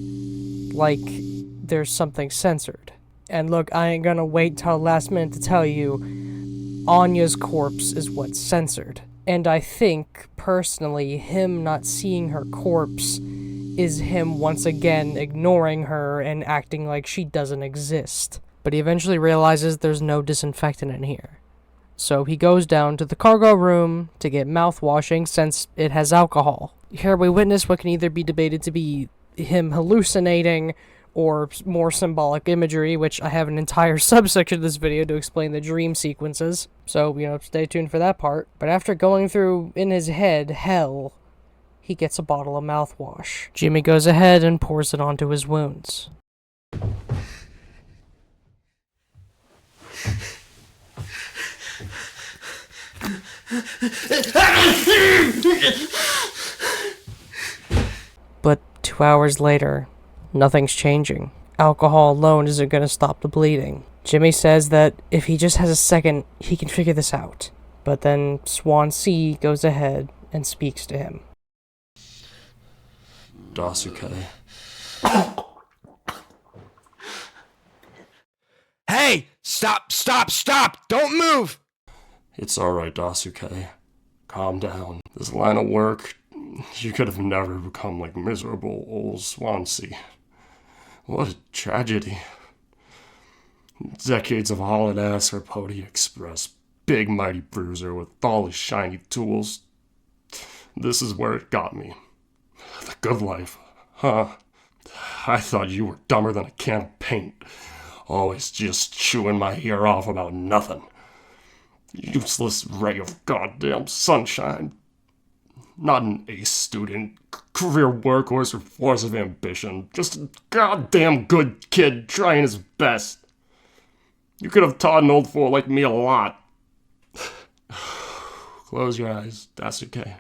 Like, there's something censored. And look, I ain't gonna wait till last minute to tell you, Anya's corpse is what's censored. And I think, personally, him not seeing her corpse is him once again ignoring her and acting like she doesn't exist. But he eventually realizes there's no disinfectant in here. So he goes down to the cargo room to get mouthwashing since it has alcohol. Here we witness what can either be debated to be him hallucinating or more symbolic imagery, which I have an entire subsection of this video to explain the dream sequences. So, stay tuned for that part. But after going through, in his head, hell, he gets a bottle of mouthwash. Jimmy goes ahead and pours it onto his wounds. But 2 hours later, nothing's changing. Alcohol alone isn't going to stop the bleeding. Jimmy says that if he just has a second, he can figure this out. But then Swansea goes ahead and speaks to him. Daisuke. Hey! Stop! Stop! Stop! Don't move! It's alright, Daisuke. Calm down. This line of work, you could have never become like miserable old Swansea. What a tragedy. Decades of hauling ass for Pony Express. Big mighty bruiser with all his shiny tools. This is where it got me. The good life, huh? I thought you were dumber than a can of paint. Always just chewing my ear off about nothing. Useless ray of goddamn sunshine. Not an ace student, career workhorse, or force of ambition. Just a goddamn good kid trying his best. You could have taught an old fool like me a lot. Close your eyes, Daisuke.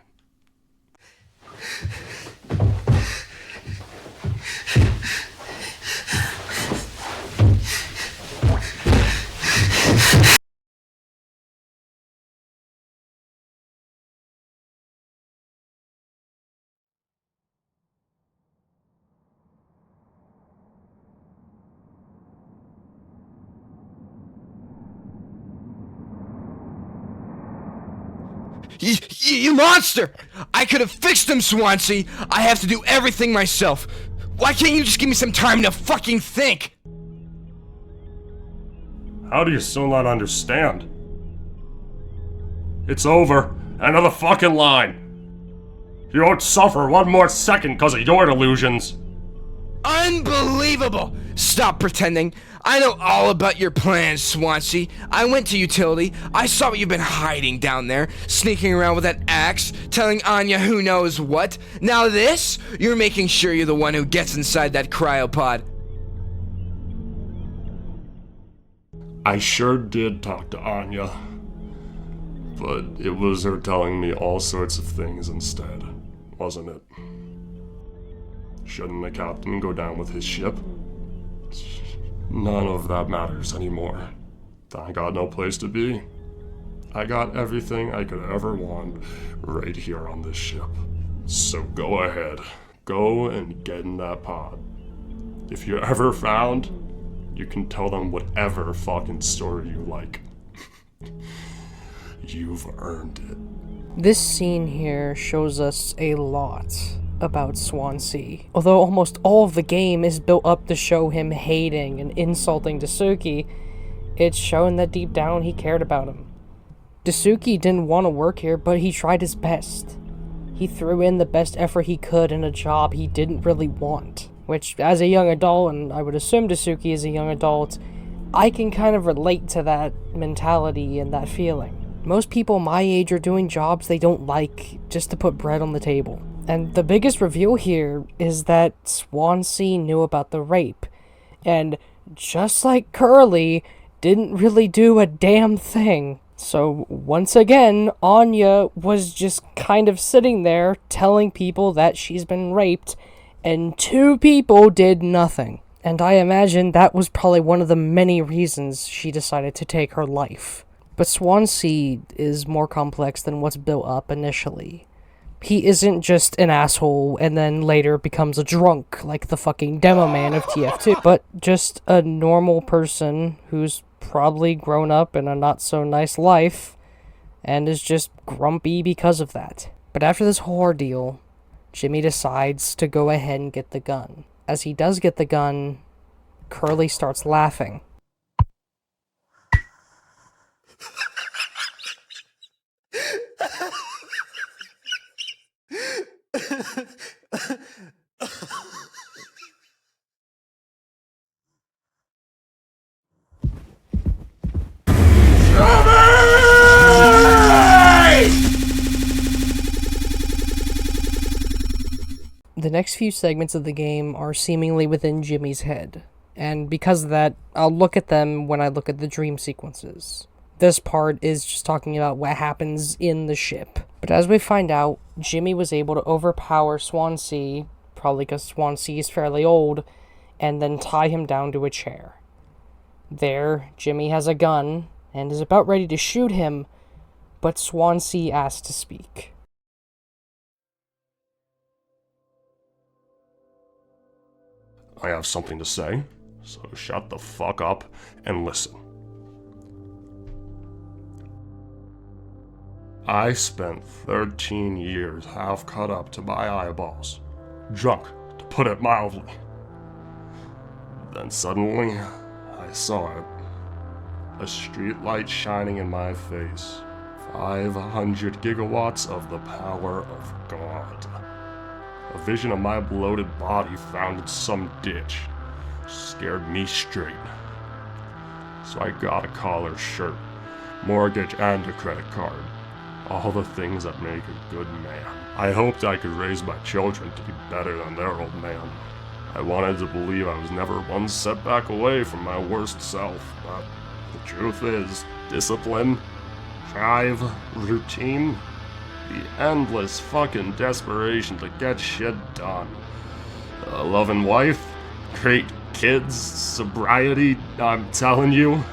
You monster! I could have fixed him, Swansea! I have to do everything myself! Why can't you just give me some time to fucking think? How do you still not understand? It's over. End of the fucking line. You won't suffer one more second because of your delusions. Unbelievable! Stop pretending. I know all about your plans, Swansea. I went to utility. I saw what you've been hiding down there, sneaking around with that axe, telling Anya who knows what. Now this? You're making sure you're the one who gets inside that cryopod. I sure did talk to Anya. But it was her telling me all sorts of things instead, wasn't it? Shouldn't the captain go down with his ship? None of that matters anymore. I got no place to be. I got everything I could ever want right here on this ship. So go ahead. Go and get in that pod. If you're ever found, you can tell them whatever fucking story you like. You've earned it. This scene here shows us a lot about Swansea. Although almost all of the game is built up to show him hating and insulting Daisuke, it's shown that deep down he cared about him. Daisuke didn't want to work here, but he tried his best. He threw in the best effort he could in a job he didn't really want. Which, as a young adult, and I would assume Daisuke is a young adult, I can kind of relate to that mentality and that feeling. Most people my age are doing jobs they don't like just to put bread on the table. And the biggest reveal here is that Swansea knew about the rape. And just like Curly, didn't really do a damn thing. So once again, Anya was just kind of sitting there telling people that she's been raped, and 2 people did nothing. And I imagine that was probably one of the many reasons she decided to take her life. But Swansea is more complex than what's built up initially. He isn't just an asshole and then later becomes a drunk like the fucking demo man of TF2, but just a normal person who's probably grown up in a not so nice life and is just grumpy because of that. But after this whole ordeal, Jimmy decides to go ahead and get the gun. As he does get the gun, Curly starts laughing. The next few segments of the game are seemingly within Jimmy's head, and because of that, I'll look at them when I look at the dream sequences. This part is just talking about what happens in the ship. But as we find out, Jimmy was able to overpower Swansea, probably because Swansea is fairly old, and then tie him down to a chair. There, Jimmy has a gun, and is about ready to shoot him, but Swansea asks to speak. I have something to say, so shut the fuck up and listen. I spent 13 years half cut up to my eyeballs, drunk, to put it mildly. Then suddenly, I saw it. A street light shining in my face. 500 gigawatts of the power of God. A vision of my bloated body found in some ditch scared me straight. So I got a collar, shirt, mortgage, and a credit card. All the things that make a good man. I hoped I could raise my children to be better than their old man. I wanted to believe I was never one setback away from my worst self, but the truth is, discipline, drive, routine, the endless fucking desperation to get shit done. A loving wife, great kids, sobriety, I'm telling you.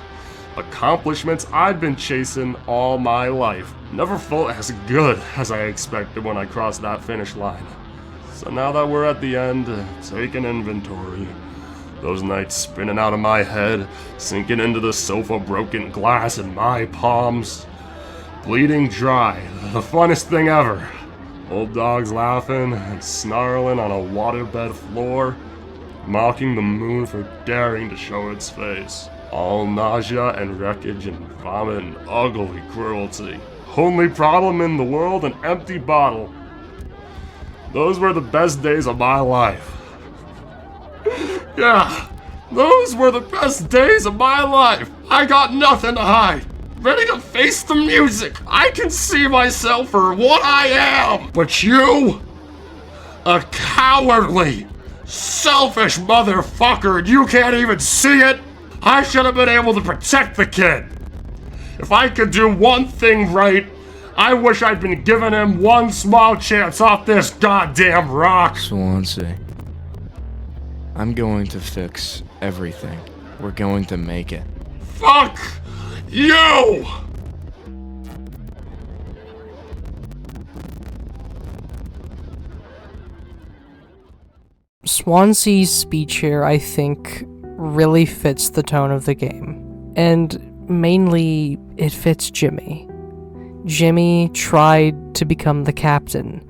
Accomplishments I've been chasing all my life. Never felt as good as I expected when I crossed that finish line. So now that we're at the end, taking inventory. Those nights spinning out of my head, sinking into the sofa, broken glass in my palms. bleeding dry. The funnest thing ever. Old dogs laughing and snarling on a waterbed floor, mocking the moon for daring to show its face. All nausea and wreckage and vomit and ugly cruelty. Only problem in the world, an empty bottle. Those were the best days of my life. Yeah, those were the best days of my life. I got nothing to hide. Ready to face the music. I can see myself for what I am. But you, a cowardly, selfish motherfucker, and you can't even see it. I should have been able to protect the kid. If I could do one thing right, I wish I'd been given him one small chance off this goddamn rock. Swansea, I'm going to fix everything. We're going to make it. Fuck you! Swansea's speech here, I think, really fits the tone of the game. And mainly, it fits Jimmy. Jimmy tried to become the captain.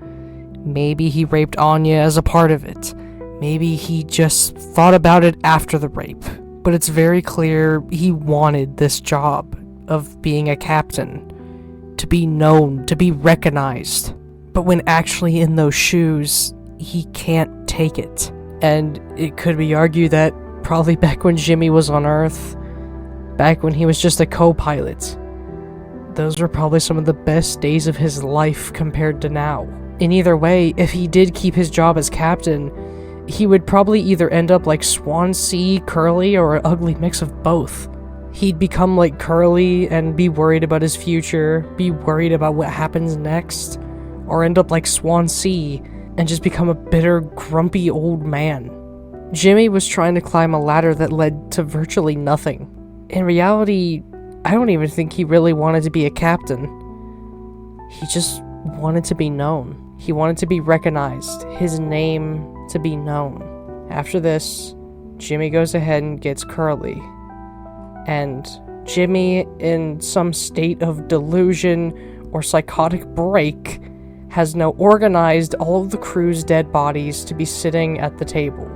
Maybe he raped Anya as a part of it. Maybe he just thought about it after the rape. But it's very clear he wanted this job of being a captain. To be known, to be recognized. But when actually in those shoes, he can't take it. And it could be argued that probably back when Jimmy was on Earth, back when he was just a co-pilot, those were probably some of the best days of his life compared to now. In either way, if he did keep his job as captain, he would probably either end up like Swansea, Curly, or an ugly mix of both. He'd become like Curly and be worried about his future, be worried about what happens next, or end up like Swansea and just become a bitter, grumpy old man. Jimmy was trying to climb a ladder that led to virtually nothing. In reality, I don't even think he really wanted to be a captain. He just wanted to be known. He wanted to be recognized, his name to be known. After this, Jimmy goes ahead and gets Curly. And Jimmy, in some state of delusion or psychotic break, has now organized all of the crew's dead bodies to be sitting at the table.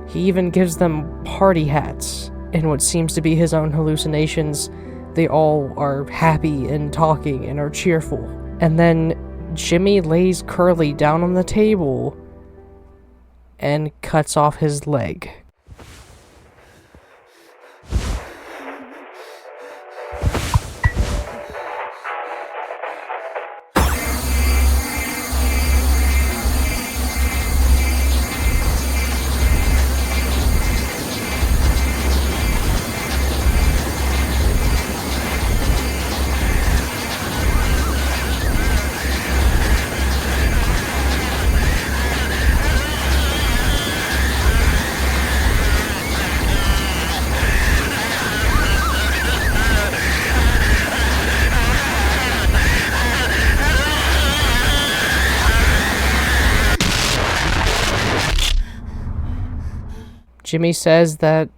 He even gives them party hats. In what seems to be his own hallucinations, they all are happy and talking and are cheerful. And then Jimmy lays Curly down on the table and cuts off his leg. Jimmy says that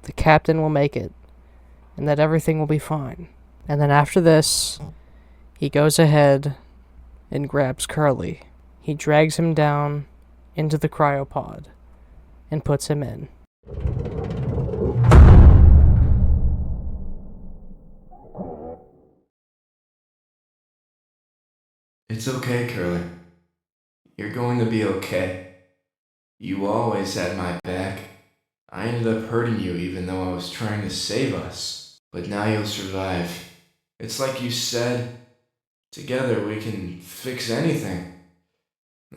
the captain will make it, and that everything will be fine. And then after this, he goes ahead and grabs Curly. He drags him down into the cryopod and puts him in. It's okay, Curly. You're going to be okay. You always had my back. I ended up hurting you even though I was trying to save us. But now you'll survive. It's like you said, together we can fix anything.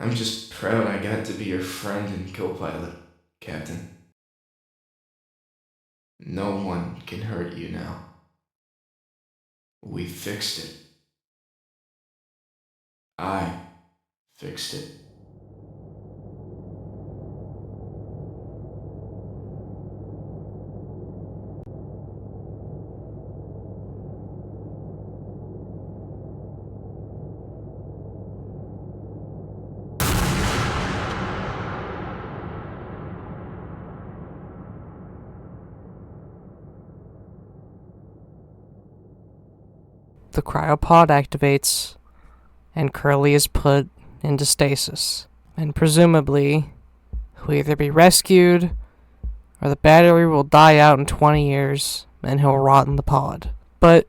I'm just proud I got to be your friend and co-pilot, Captain. No one can hurt you now. We fixed it. I fixed it. the cryopod activates, and Curly is put into stasis. And presumably, he'll either be rescued, or the battery will die out in 20 years, and he'll rot in the pod. But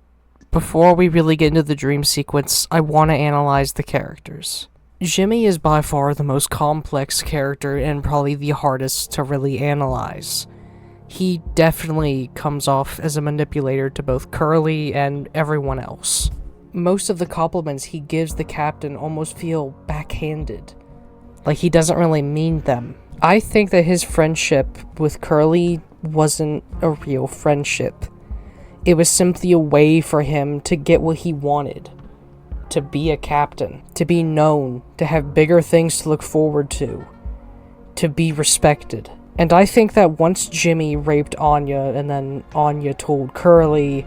before we really get into the dream sequence, I want to analyze the characters. Jimmy is by far the most complex character and probably the hardest to really analyze. He definitely comes off as a manipulator to both Curly and everyone else. Most of the compliments he gives the captain almost feel backhanded, like he doesn't really mean them. I think that his friendship with Curly wasn't a real friendship. It was simply a way for him to get what he wanted. To be a captain, to be known, to have bigger things to look forward to be respected. And I think that once Jimmy raped Anya and then Anya told Curly,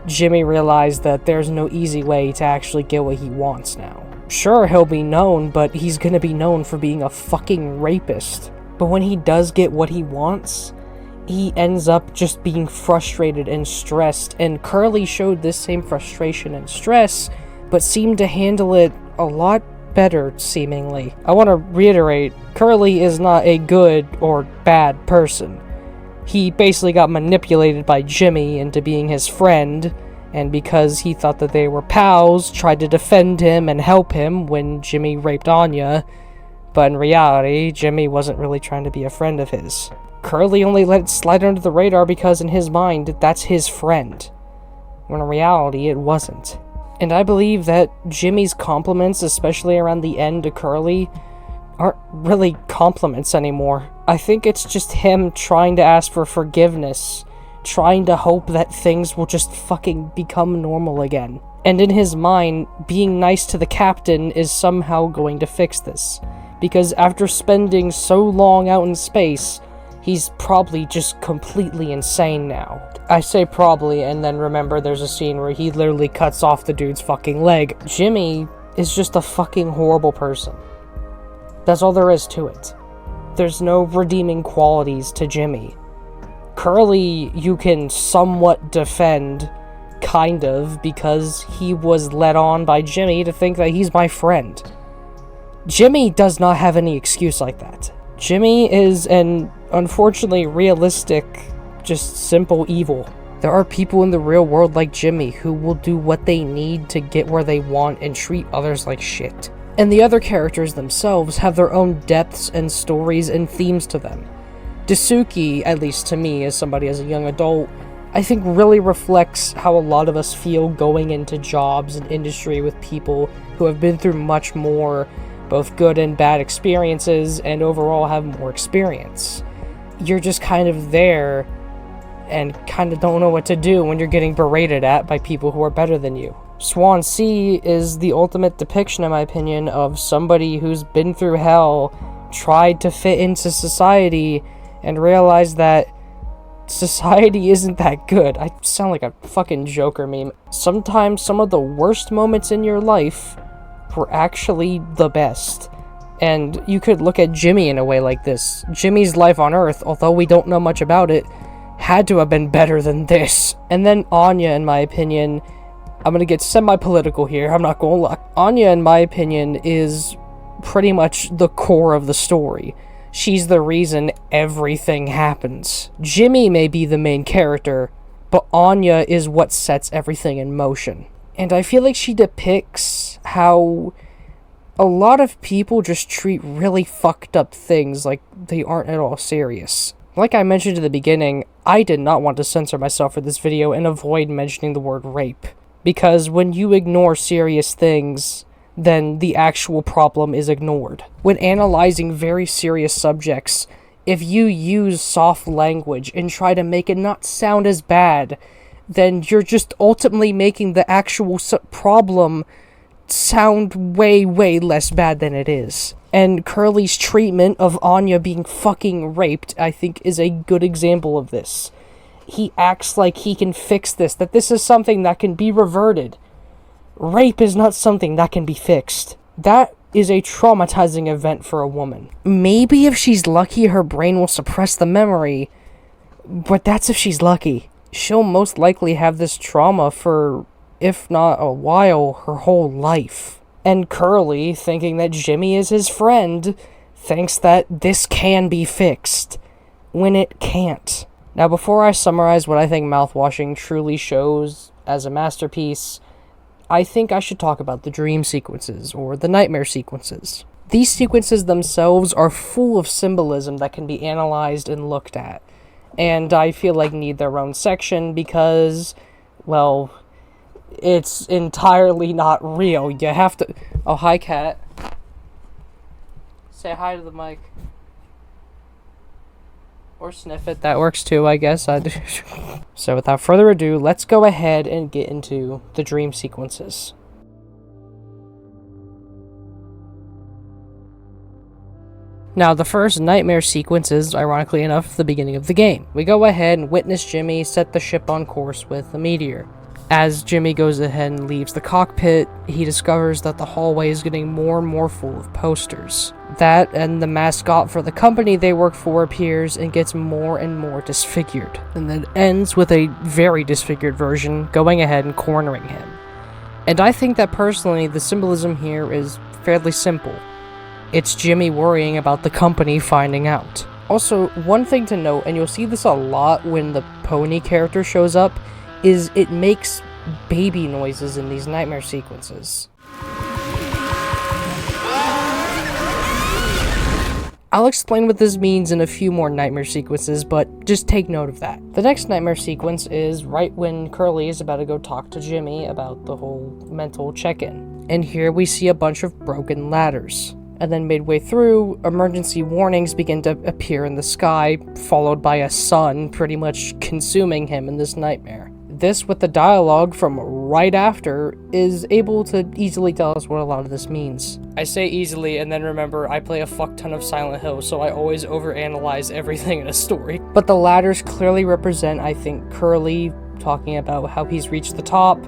Jimmy realized that there's no easy way to actually get what he wants now. Sure, he'll be known, but he's gonna be known for being a fucking rapist. But when he does get what he wants, he ends up just being frustrated and stressed, and Curly showed this same frustration and stress, but seemed to handle it a lot better, seemingly. I want to reiterate, Curly is not a good or bad person. He basically got manipulated by Jimmy into being his friend, and because he thought that they were pals, tried to defend him and help him when Jimmy raped Anya, but in reality, Jimmy wasn't really trying to be a friend of his. Curly only let it slide under the radar because in his mind, that's his friend, when in reality, it wasn't. And I believe that Jimmy's compliments, especially around the end to Curly, aren't really compliments anymore. I think it's just him trying to ask for forgiveness, trying to hope that things will just fucking become normal again. And in his mind, being nice to the captain is somehow going to fix this. Because after spending so long out in space, he's probably just completely insane now. I say probably, and then remember there's a scene where he literally cuts off the dude's fucking leg. Jimmy is just a fucking horrible person. That's all there is to it. There's no redeeming qualities to Jimmy. Curly, you can somewhat defend, kind of, because he was led on by Jimmy to think that he's my friend. Jimmy does not have any excuse like that. Jimmy is an unfortunately realistic, just simple evil. There are people in the real world like Jimmy who will do what they need to get where they want and treat others like shit. And the other characters themselves have their own depths and stories and themes to them. Daisuke, at least to me as somebody as a young adult, I think really reflects how a lot of us feel going into jobs and industry with people who have been through much more, both good and bad experiences, and overall have more experience. You're just kind of there and kind of don't know what to do when you're getting berated at by people who are better than you. Swansea is the ultimate depiction, in my opinion, of somebody who's been through hell, tried to fit into society, and realized that society isn't that good. I sound like a fucking Joker meme. Sometimes some of the worst moments in your life were actually the best. And you could look at Jimmy in a way like this. Jimmy's life on Earth, although we don't know much about it, had to have been better than this. And then Anya, in my opinion, I'm gonna get semi-political here, I'm not gonna lie. Anya, in my opinion, is pretty much the core of the story. She's the reason everything happens. Jimmy may be the main character, but Anya is what sets everything in motion. And I feel like she depicts how a lot of people just treat really fucked up things like they aren't at all serious. Like I mentioned at the beginning, I did not want to censor myself for this video and avoid mentioning the word rape. Because when you ignore serious things, then the actual problem is ignored. When analyzing very serious subjects, if you use soft language and try to make it not sound as bad, then you're just ultimately making the actual problem sound way, way less bad than it is. And Curly's treatment of Anya being fucking raped, I think, is a good example of this. He acts like he can fix this, that this is something that can be reverted. Rape is not something that can be fixed. That is a traumatizing event for a woman. Maybe if she's lucky, her brain will suppress the memory, but that's if she's lucky. She'll most likely have this trauma for if not a while, her whole life. And Curly, thinking that Jimmy is his friend, thinks that this can be fixed, when it can't. Now, before I summarize what I think Mouthwashing truly shows as a masterpiece, I think I should talk about the dream sequences, or the nightmare sequences. These sequences themselves are full of symbolism that can be analyzed and looked at, and I feel like need their own section because, well, it's entirely not real. You have to... Oh, hi, cat. Say hi to the mic. Or sniff it, that works too, I guess. So without further ado, let's go ahead and get into the dream sequences. Now, the first nightmare sequence is, ironically enough, the beginning of the game. We go ahead and witness Jimmy set the ship on course with a meteor. As Jimmy goes ahead and leaves the cockpit, he discovers that the hallway is getting more and more full of posters. That and the mascot for the company they work for appears and gets more and more disfigured. And then ends with a very disfigured version going ahead and cornering him. And I think that personally, the symbolism here is fairly simple. It's Jimmy worrying about the company finding out. Also, one thing to note, and you'll see this a lot when the pony character shows up, is it makes baby noises in these nightmare sequences. I'll explain what this means in a few more nightmare sequences, but just take note of that. The next nightmare sequence is right when Curly is about to go talk to Jimmy about the whole mental check-in. And here we see a bunch of broken ladders. And then midway through, emergency warnings begin to appear in the sky, followed by a sun pretty much consuming him in this nightmare. This, with the dialogue from right after, is able to easily tell us what a lot of this means. I say easily, and then remember, I play a fuck ton of Silent Hill, so I always overanalyze everything in a story. But the ladders clearly represent, I think, Curly talking about how he's reached the top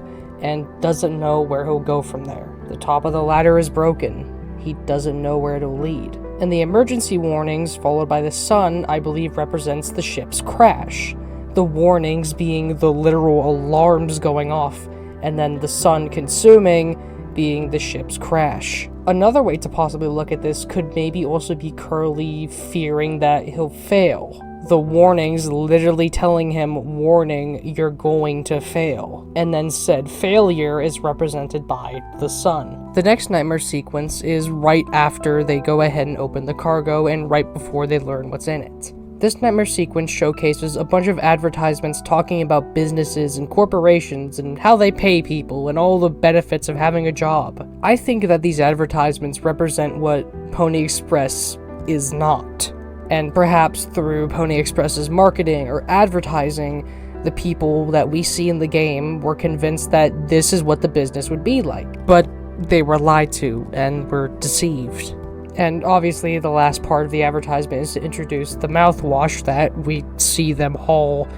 and doesn't know where he'll go from there. The top of the ladder is broken. He doesn't know where it'll lead. And the emergency warnings, followed by the sun, I believe represents the ship's crash. The warnings being the literal alarms going off, and then the sun consuming being the ship's crash. Another way to possibly look at this could maybe also be Curly fearing that he'll fail. The warnings literally telling him, warning, you're going to fail. And then said failure is represented by the sun. The next nightmare sequence is right after they go ahead and open the cargo and right before they learn what's in it. This nightmare sequence showcases a bunch of advertisements talking about businesses and corporations and how they pay people and all the benefits of having a job. I think that these advertisements represent what Pony Express is not. And perhaps through Pony Express's marketing or advertising, the people that we see in the game were convinced that this is what the business would be like. But they were lied to and were deceived. And obviously the last part of the advertisement is to introduce the mouthwash that we see them haul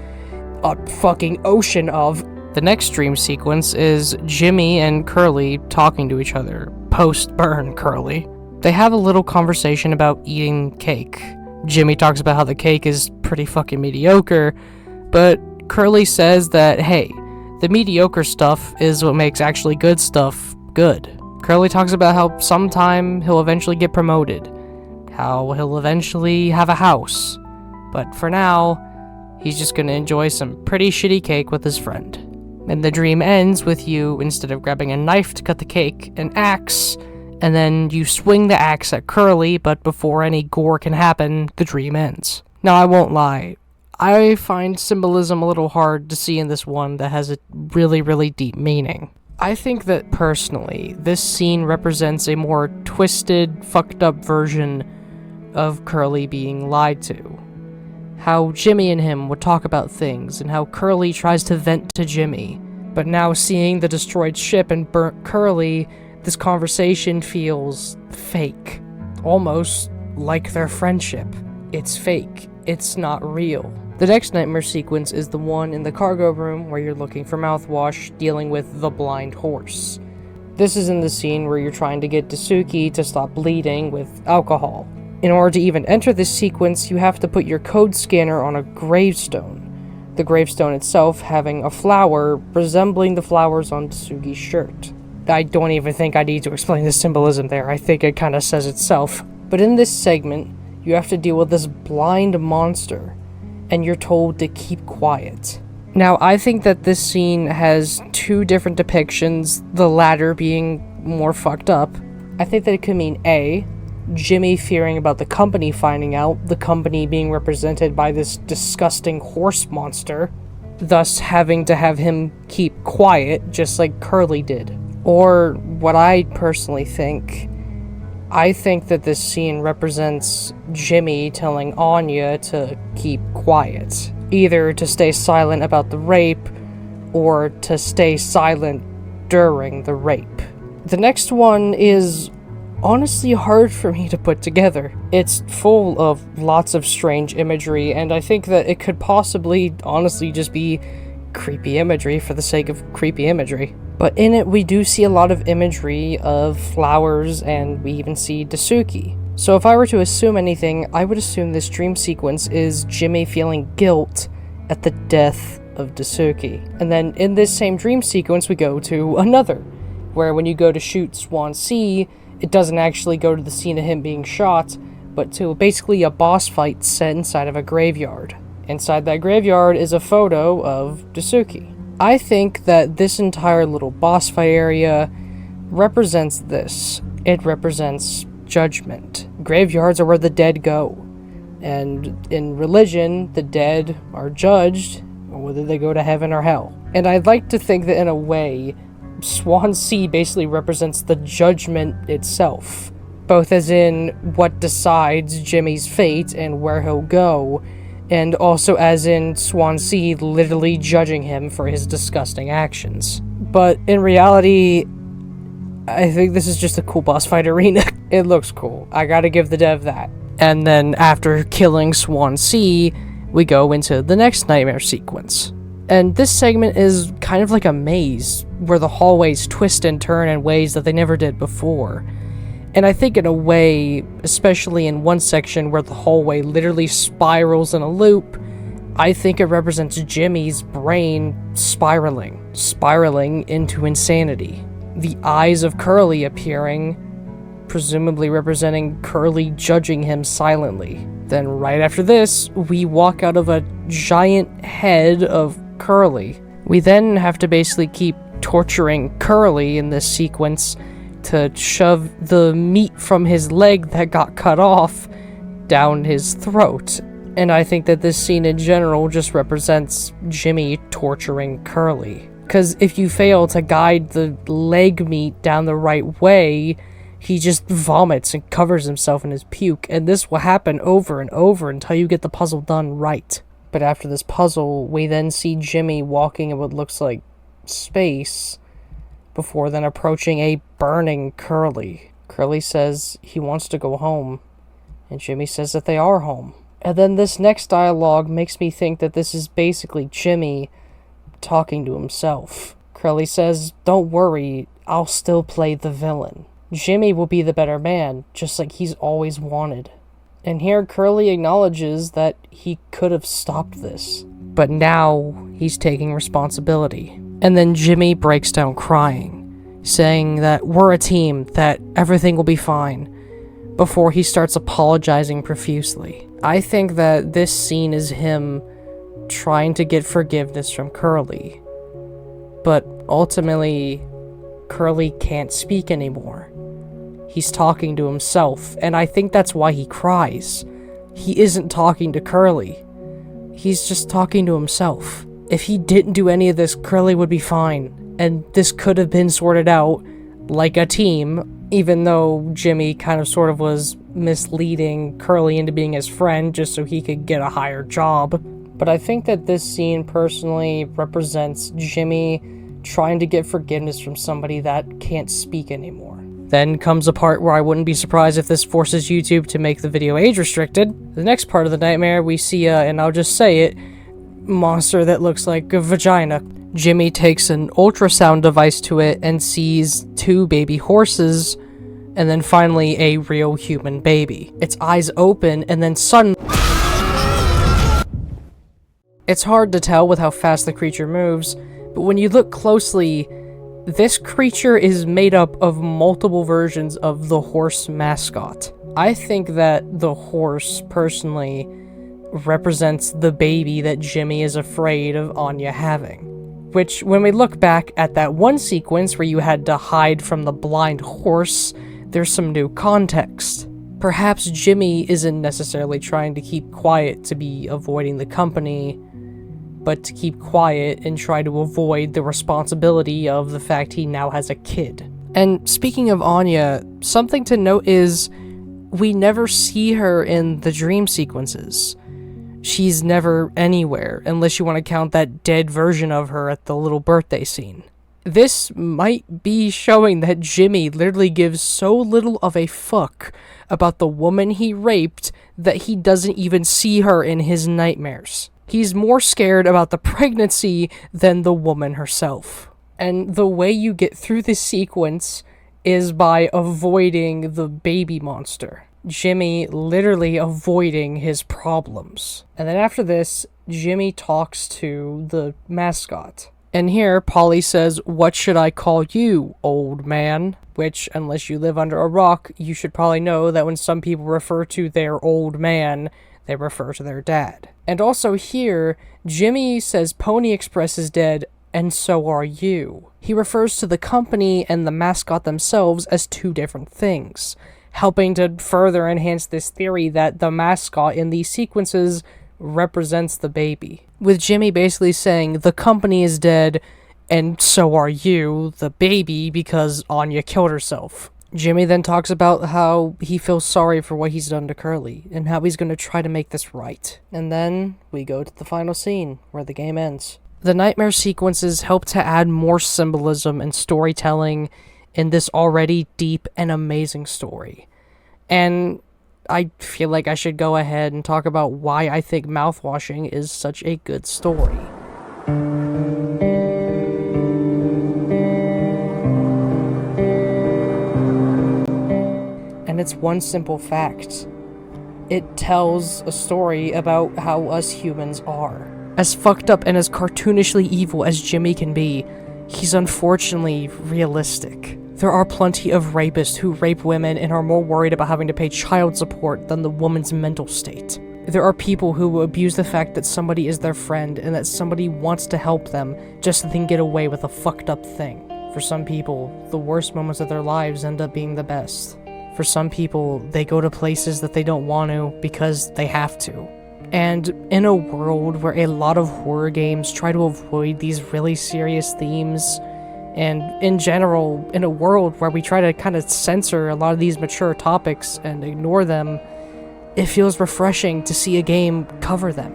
a fucking ocean of. The next dream sequence is Jimmy and Curly talking to each other, post-burn Curly. They have a little conversation about eating cake. Jimmy talks about how the cake is pretty fucking mediocre, but Curly says that, hey, the mediocre stuff is what makes actually good stuff good. Curly talks about how sometime he'll eventually get promoted, how he'll eventually have a house, but for now, he's just gonna enjoy some pretty shitty cake with his friend. And the dream ends with you, instead of grabbing a knife to cut the cake, an axe, and then you swing the axe at Curly, but before any gore can happen, the dream ends. Now, I won't lie, I find symbolism a little hard to see in this one that has a really, really deep meaning. I think that, personally, this scene represents a more twisted, fucked up version of Curly being lied to. How Jimmy and him would talk about things, and how Curly tries to vent to Jimmy. But now seeing the destroyed ship and burnt Curly, this conversation feels fake. Almost like their friendship. It's fake. It's not real. The next nightmare sequence is the one in the cargo room where you're looking for mouthwash, dealing with the blind horse. This is in the scene where you're trying to get Daisuke to stop bleeding with alcohol. In order to even enter this sequence, you have to put your code scanner on a gravestone. the gravestone itself having a flower resembling the flowers on Daisuke's shirt. I don't even think I need to explain the symbolism there. I think it kind of says itself. But in this segment, you have to deal with this blind monster, and you're told to keep quiet. Now, I think that this scene has two different depictions, the latter being more fucked up. I think that it could mean A, Jimmy fearing about the company finding out, the company being represented by this disgusting horse monster, thus having to have him keep quiet, just like Curly did. Or, what I personally think, I think that this scene represents Jimmy telling Anya to keep quiet. Either to stay silent about the rape, or to stay silent during the rape. The next one is honestly hard for me to put together. It's full of lots of strange imagery, and I think that it could possibly honestly just be creepy imagery for the sake of creepy imagery. But in it, we do see a lot of imagery of flowers, and we even see Daisuke. So if I were to assume anything, I would assume this dream sequence is Jimmy feeling guilt at the death of Daisuke. And then in this same dream sequence, we go to another, where when you go to shoot Swansea, it doesn't actually go to the scene of him being shot, but to basically a boss fight set inside of a graveyard. Inside that graveyard is a photo of Daisuke. I think that this entire little boss fight area represents this. It represents judgment. Graveyards are where the dead go. And in religion, the dead are judged, whether they go to heaven or hell. And I'd like to think that in a way, Swansea basically represents the judgment itself. Both as in what decides Jimmy's fate and where he'll go, and also as in Swansea literally judging him for his disgusting actions. But in reality, I think this is just a cool boss fight arena. It looks cool. I gotta give the dev that. And then after killing Swansea, we go into the next nightmare sequence. And this segment is kind of like a maze, where the hallways twist and turn in ways that they never did before. And I think in a way, especially in one section where the hallway literally spirals in a loop, I think it represents Jimmy's brain spiraling into insanity. The eyes of Curly appearing, presumably representing Curly judging him silently. Then right after this, we walk out of a giant head of Curly. We then have to basically keep torturing Curly in this sequence to shove the meat from his leg that got cut off down his throat. And I think that this scene in general just represents Jimmy torturing Curly. Because if you fail to guide the leg meat down the right way, he just vomits and covers himself in his puke, and this will happen over and over until you get the puzzle done right. But after this puzzle, we then see Jimmy walking in what looks like space, before then approaching a burning Curly. Curly says he wants to go home, and Jimmy says that they are home. And then this next dialogue makes me think that this is basically Jimmy talking to himself. Curly says, "Don't worry, I'll still play the villain. Jimmy will be the better man, just like he's always wanted." And here Curly acknowledges that he could have stopped this, but now he's taking responsibility. And then Jimmy breaks down crying, saying that we're a team, that everything will be fine, before he starts apologizing profusely. I think that this scene is him trying to get forgiveness from Curly, but ultimately, Curly can't speak anymore. He's talking to himself, and I think that's why he cries. He isn't talking to Curly. He's just talking to himself. If he didn't do any of this, Curly would be fine, and this could have been sorted out like a team, even though Jimmy kind of sort of was misleading Curly into being his friend just so he could get a higher job. But I think that this scene personally represents Jimmy trying to get forgiveness from somebody that can't speak anymore. Then comes a part where I wouldn't be surprised if this forces YouTube to make the video age restricted. The next part of the nightmare, we see and I'll just say it, monster that looks like a vagina. Jimmy takes an ultrasound device to it and sees 2 baby horses, and then finally a real human baby. Its eyes open, and then suddenly It's hard to tell with how fast the creature moves, but when you look closely, this creature is made up of multiple versions of the horse mascot. I think that the horse, personally, represents the baby that Jimmy is afraid of Anya having. Which, when we look back at that one sequence where you had to hide from the blind horse, there's some new context. Perhaps Jimmy isn't necessarily trying to keep quiet to be avoiding the company, but to keep quiet and try to avoid the responsibility of the fact he now has a kid. And speaking of Anya, something to note is we never see her in the dream sequences. She's never anywhere, unless you want to count that dead version of her at the little birthday scene. This might be showing that Jimmy literally gives so little of a fuck about the woman he raped that he doesn't even see her in his nightmares. He's more scared about the pregnancy than the woman herself. And the way you get through this sequence is by avoiding the baby monster. Jimmy literally avoiding his problems. And then after this, Jimmy talks to the mascot. And here, Polly says, "What should I call you, old man?" Which, unless you live under a rock, you should probably know that when some people refer to their old man, they refer to their dad. And also here, Jimmy says Pony Express is dead, and so are you. He refers to the company and the mascot themselves as two different things, helping to further enhance this theory that the mascot in these sequences represents the baby. With Jimmy basically saying, the company is dead, and so are you, the baby, because Anya killed herself. Jimmy then talks about how he feels sorry for what he's done to Curly, and how he's going to try to make this right. And then we go to the final scene, where the game ends. The nightmare sequences help to add more symbolism and storytelling in this already deep and amazing story. And I feel like I should go ahead and talk about why I think Mouthwashing is such a good story. And it's one simple fact. It tells a story about how us humans are. As fucked up and as cartoonishly evil as Jimmy can be, he's unfortunately realistic. There are plenty of rapists who rape women and are more worried about having to pay child support than the woman's mental state. There are people who abuse the fact that somebody is their friend and that somebody wants to help them just so they can get away with a fucked up thing. For some people, the worst moments of their lives end up being the best. For some people, they go to places that they don't want to because they have to. And in a world where a lot of horror games try to avoid these really serious themes, and in general, in a world where we try to kind of censor a lot of these mature topics and ignore them, it feels refreshing to see a game cover them.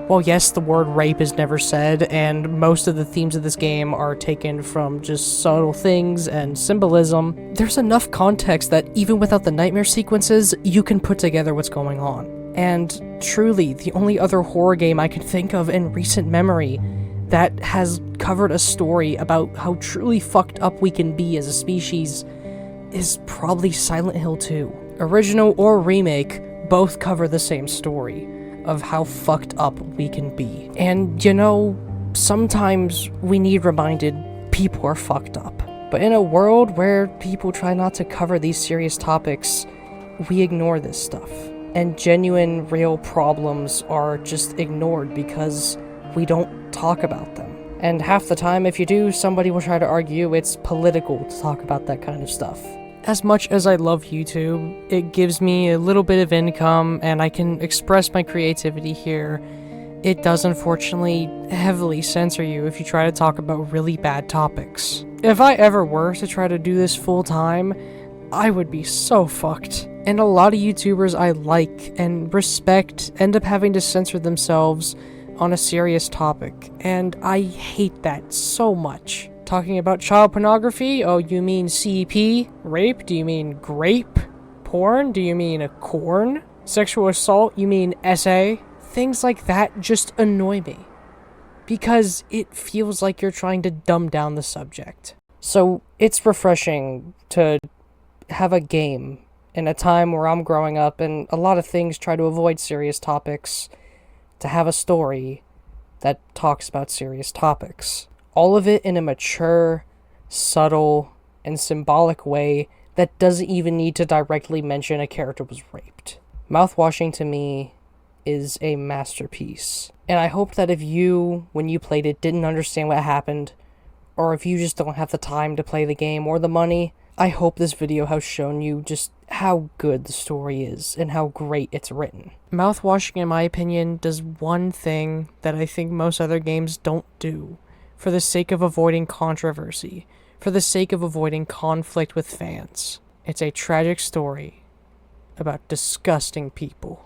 While yes, the word rape is never said, and most of the themes of this game are taken from just subtle things and symbolism, there's enough context that even without the nightmare sequences, you can put together what's going on. And truly, the only other horror game I can think of in recent memory that has covered a story about how truly fucked up we can be as a species is probably Silent Hill 2. Original or remake, both cover the same story of how fucked up we can be. And you know, sometimes we need reminded people are fucked up. But in a world where people try not to cover these serious topics, we ignore this stuff. And genuine, real problems are just ignored because we don't talk about them. And half the time, if you do, somebody will try to argue it's political to talk about that kind of stuff. As much as I love YouTube, it gives me a little bit of income and I can express my creativity here. It does unfortunately heavily censor you if you try to talk about really bad topics. If I ever were to try to do this full time, I would be so fucked. And a lot of YouTubers I like and respect end up having to censor themselves on a serious topic, and I hate that so much. Talking about child pornography? Oh, you mean CP? Rape? Do you mean grape? Porn? Do you mean a corn? Sexual assault? You mean SA? Things like that just annoy me, because it feels like you're trying to dumb down the subject. So it's refreshing to have a game in a time where I'm growing up and a lot of things try to avoid serious topics, to have a story that talks about serious topics. All of it in a mature, subtle, and symbolic way that doesn't even need to directly mention a character was raped. Mouthwashing to me is a masterpiece. And I hope that if you, when you played it, didn't understand what happened, or if you just don't have the time to play the game or the money, I hope this video has shown you just how good the story is and how great it's written. Mouthwashing, in my opinion, does one thing that I think most other games don't do, for the sake of avoiding controversy, for the sake of avoiding conflict with fans. It's a tragic story about disgusting people.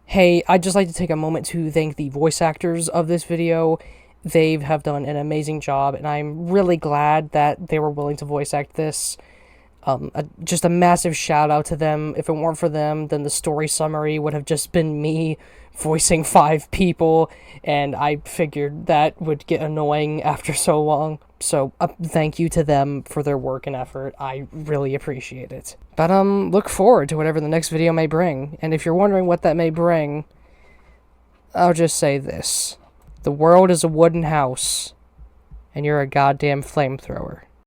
Hey, I'd just like to take a moment to thank the voice actors of this video. They have done an amazing job, and I'm really glad that they were willing to voice act this. Just a massive shout out to them. If it weren't for them, then the story summary would have just been me voicing 5 people, and I figured that would get annoying after so long. So, thank you to them for their work and effort. I really appreciate it. But, look forward to whatever the next video may bring. And if you're wondering what that may bring, I'll just say this. The world is a wooden house, and you're a goddamn flamethrower.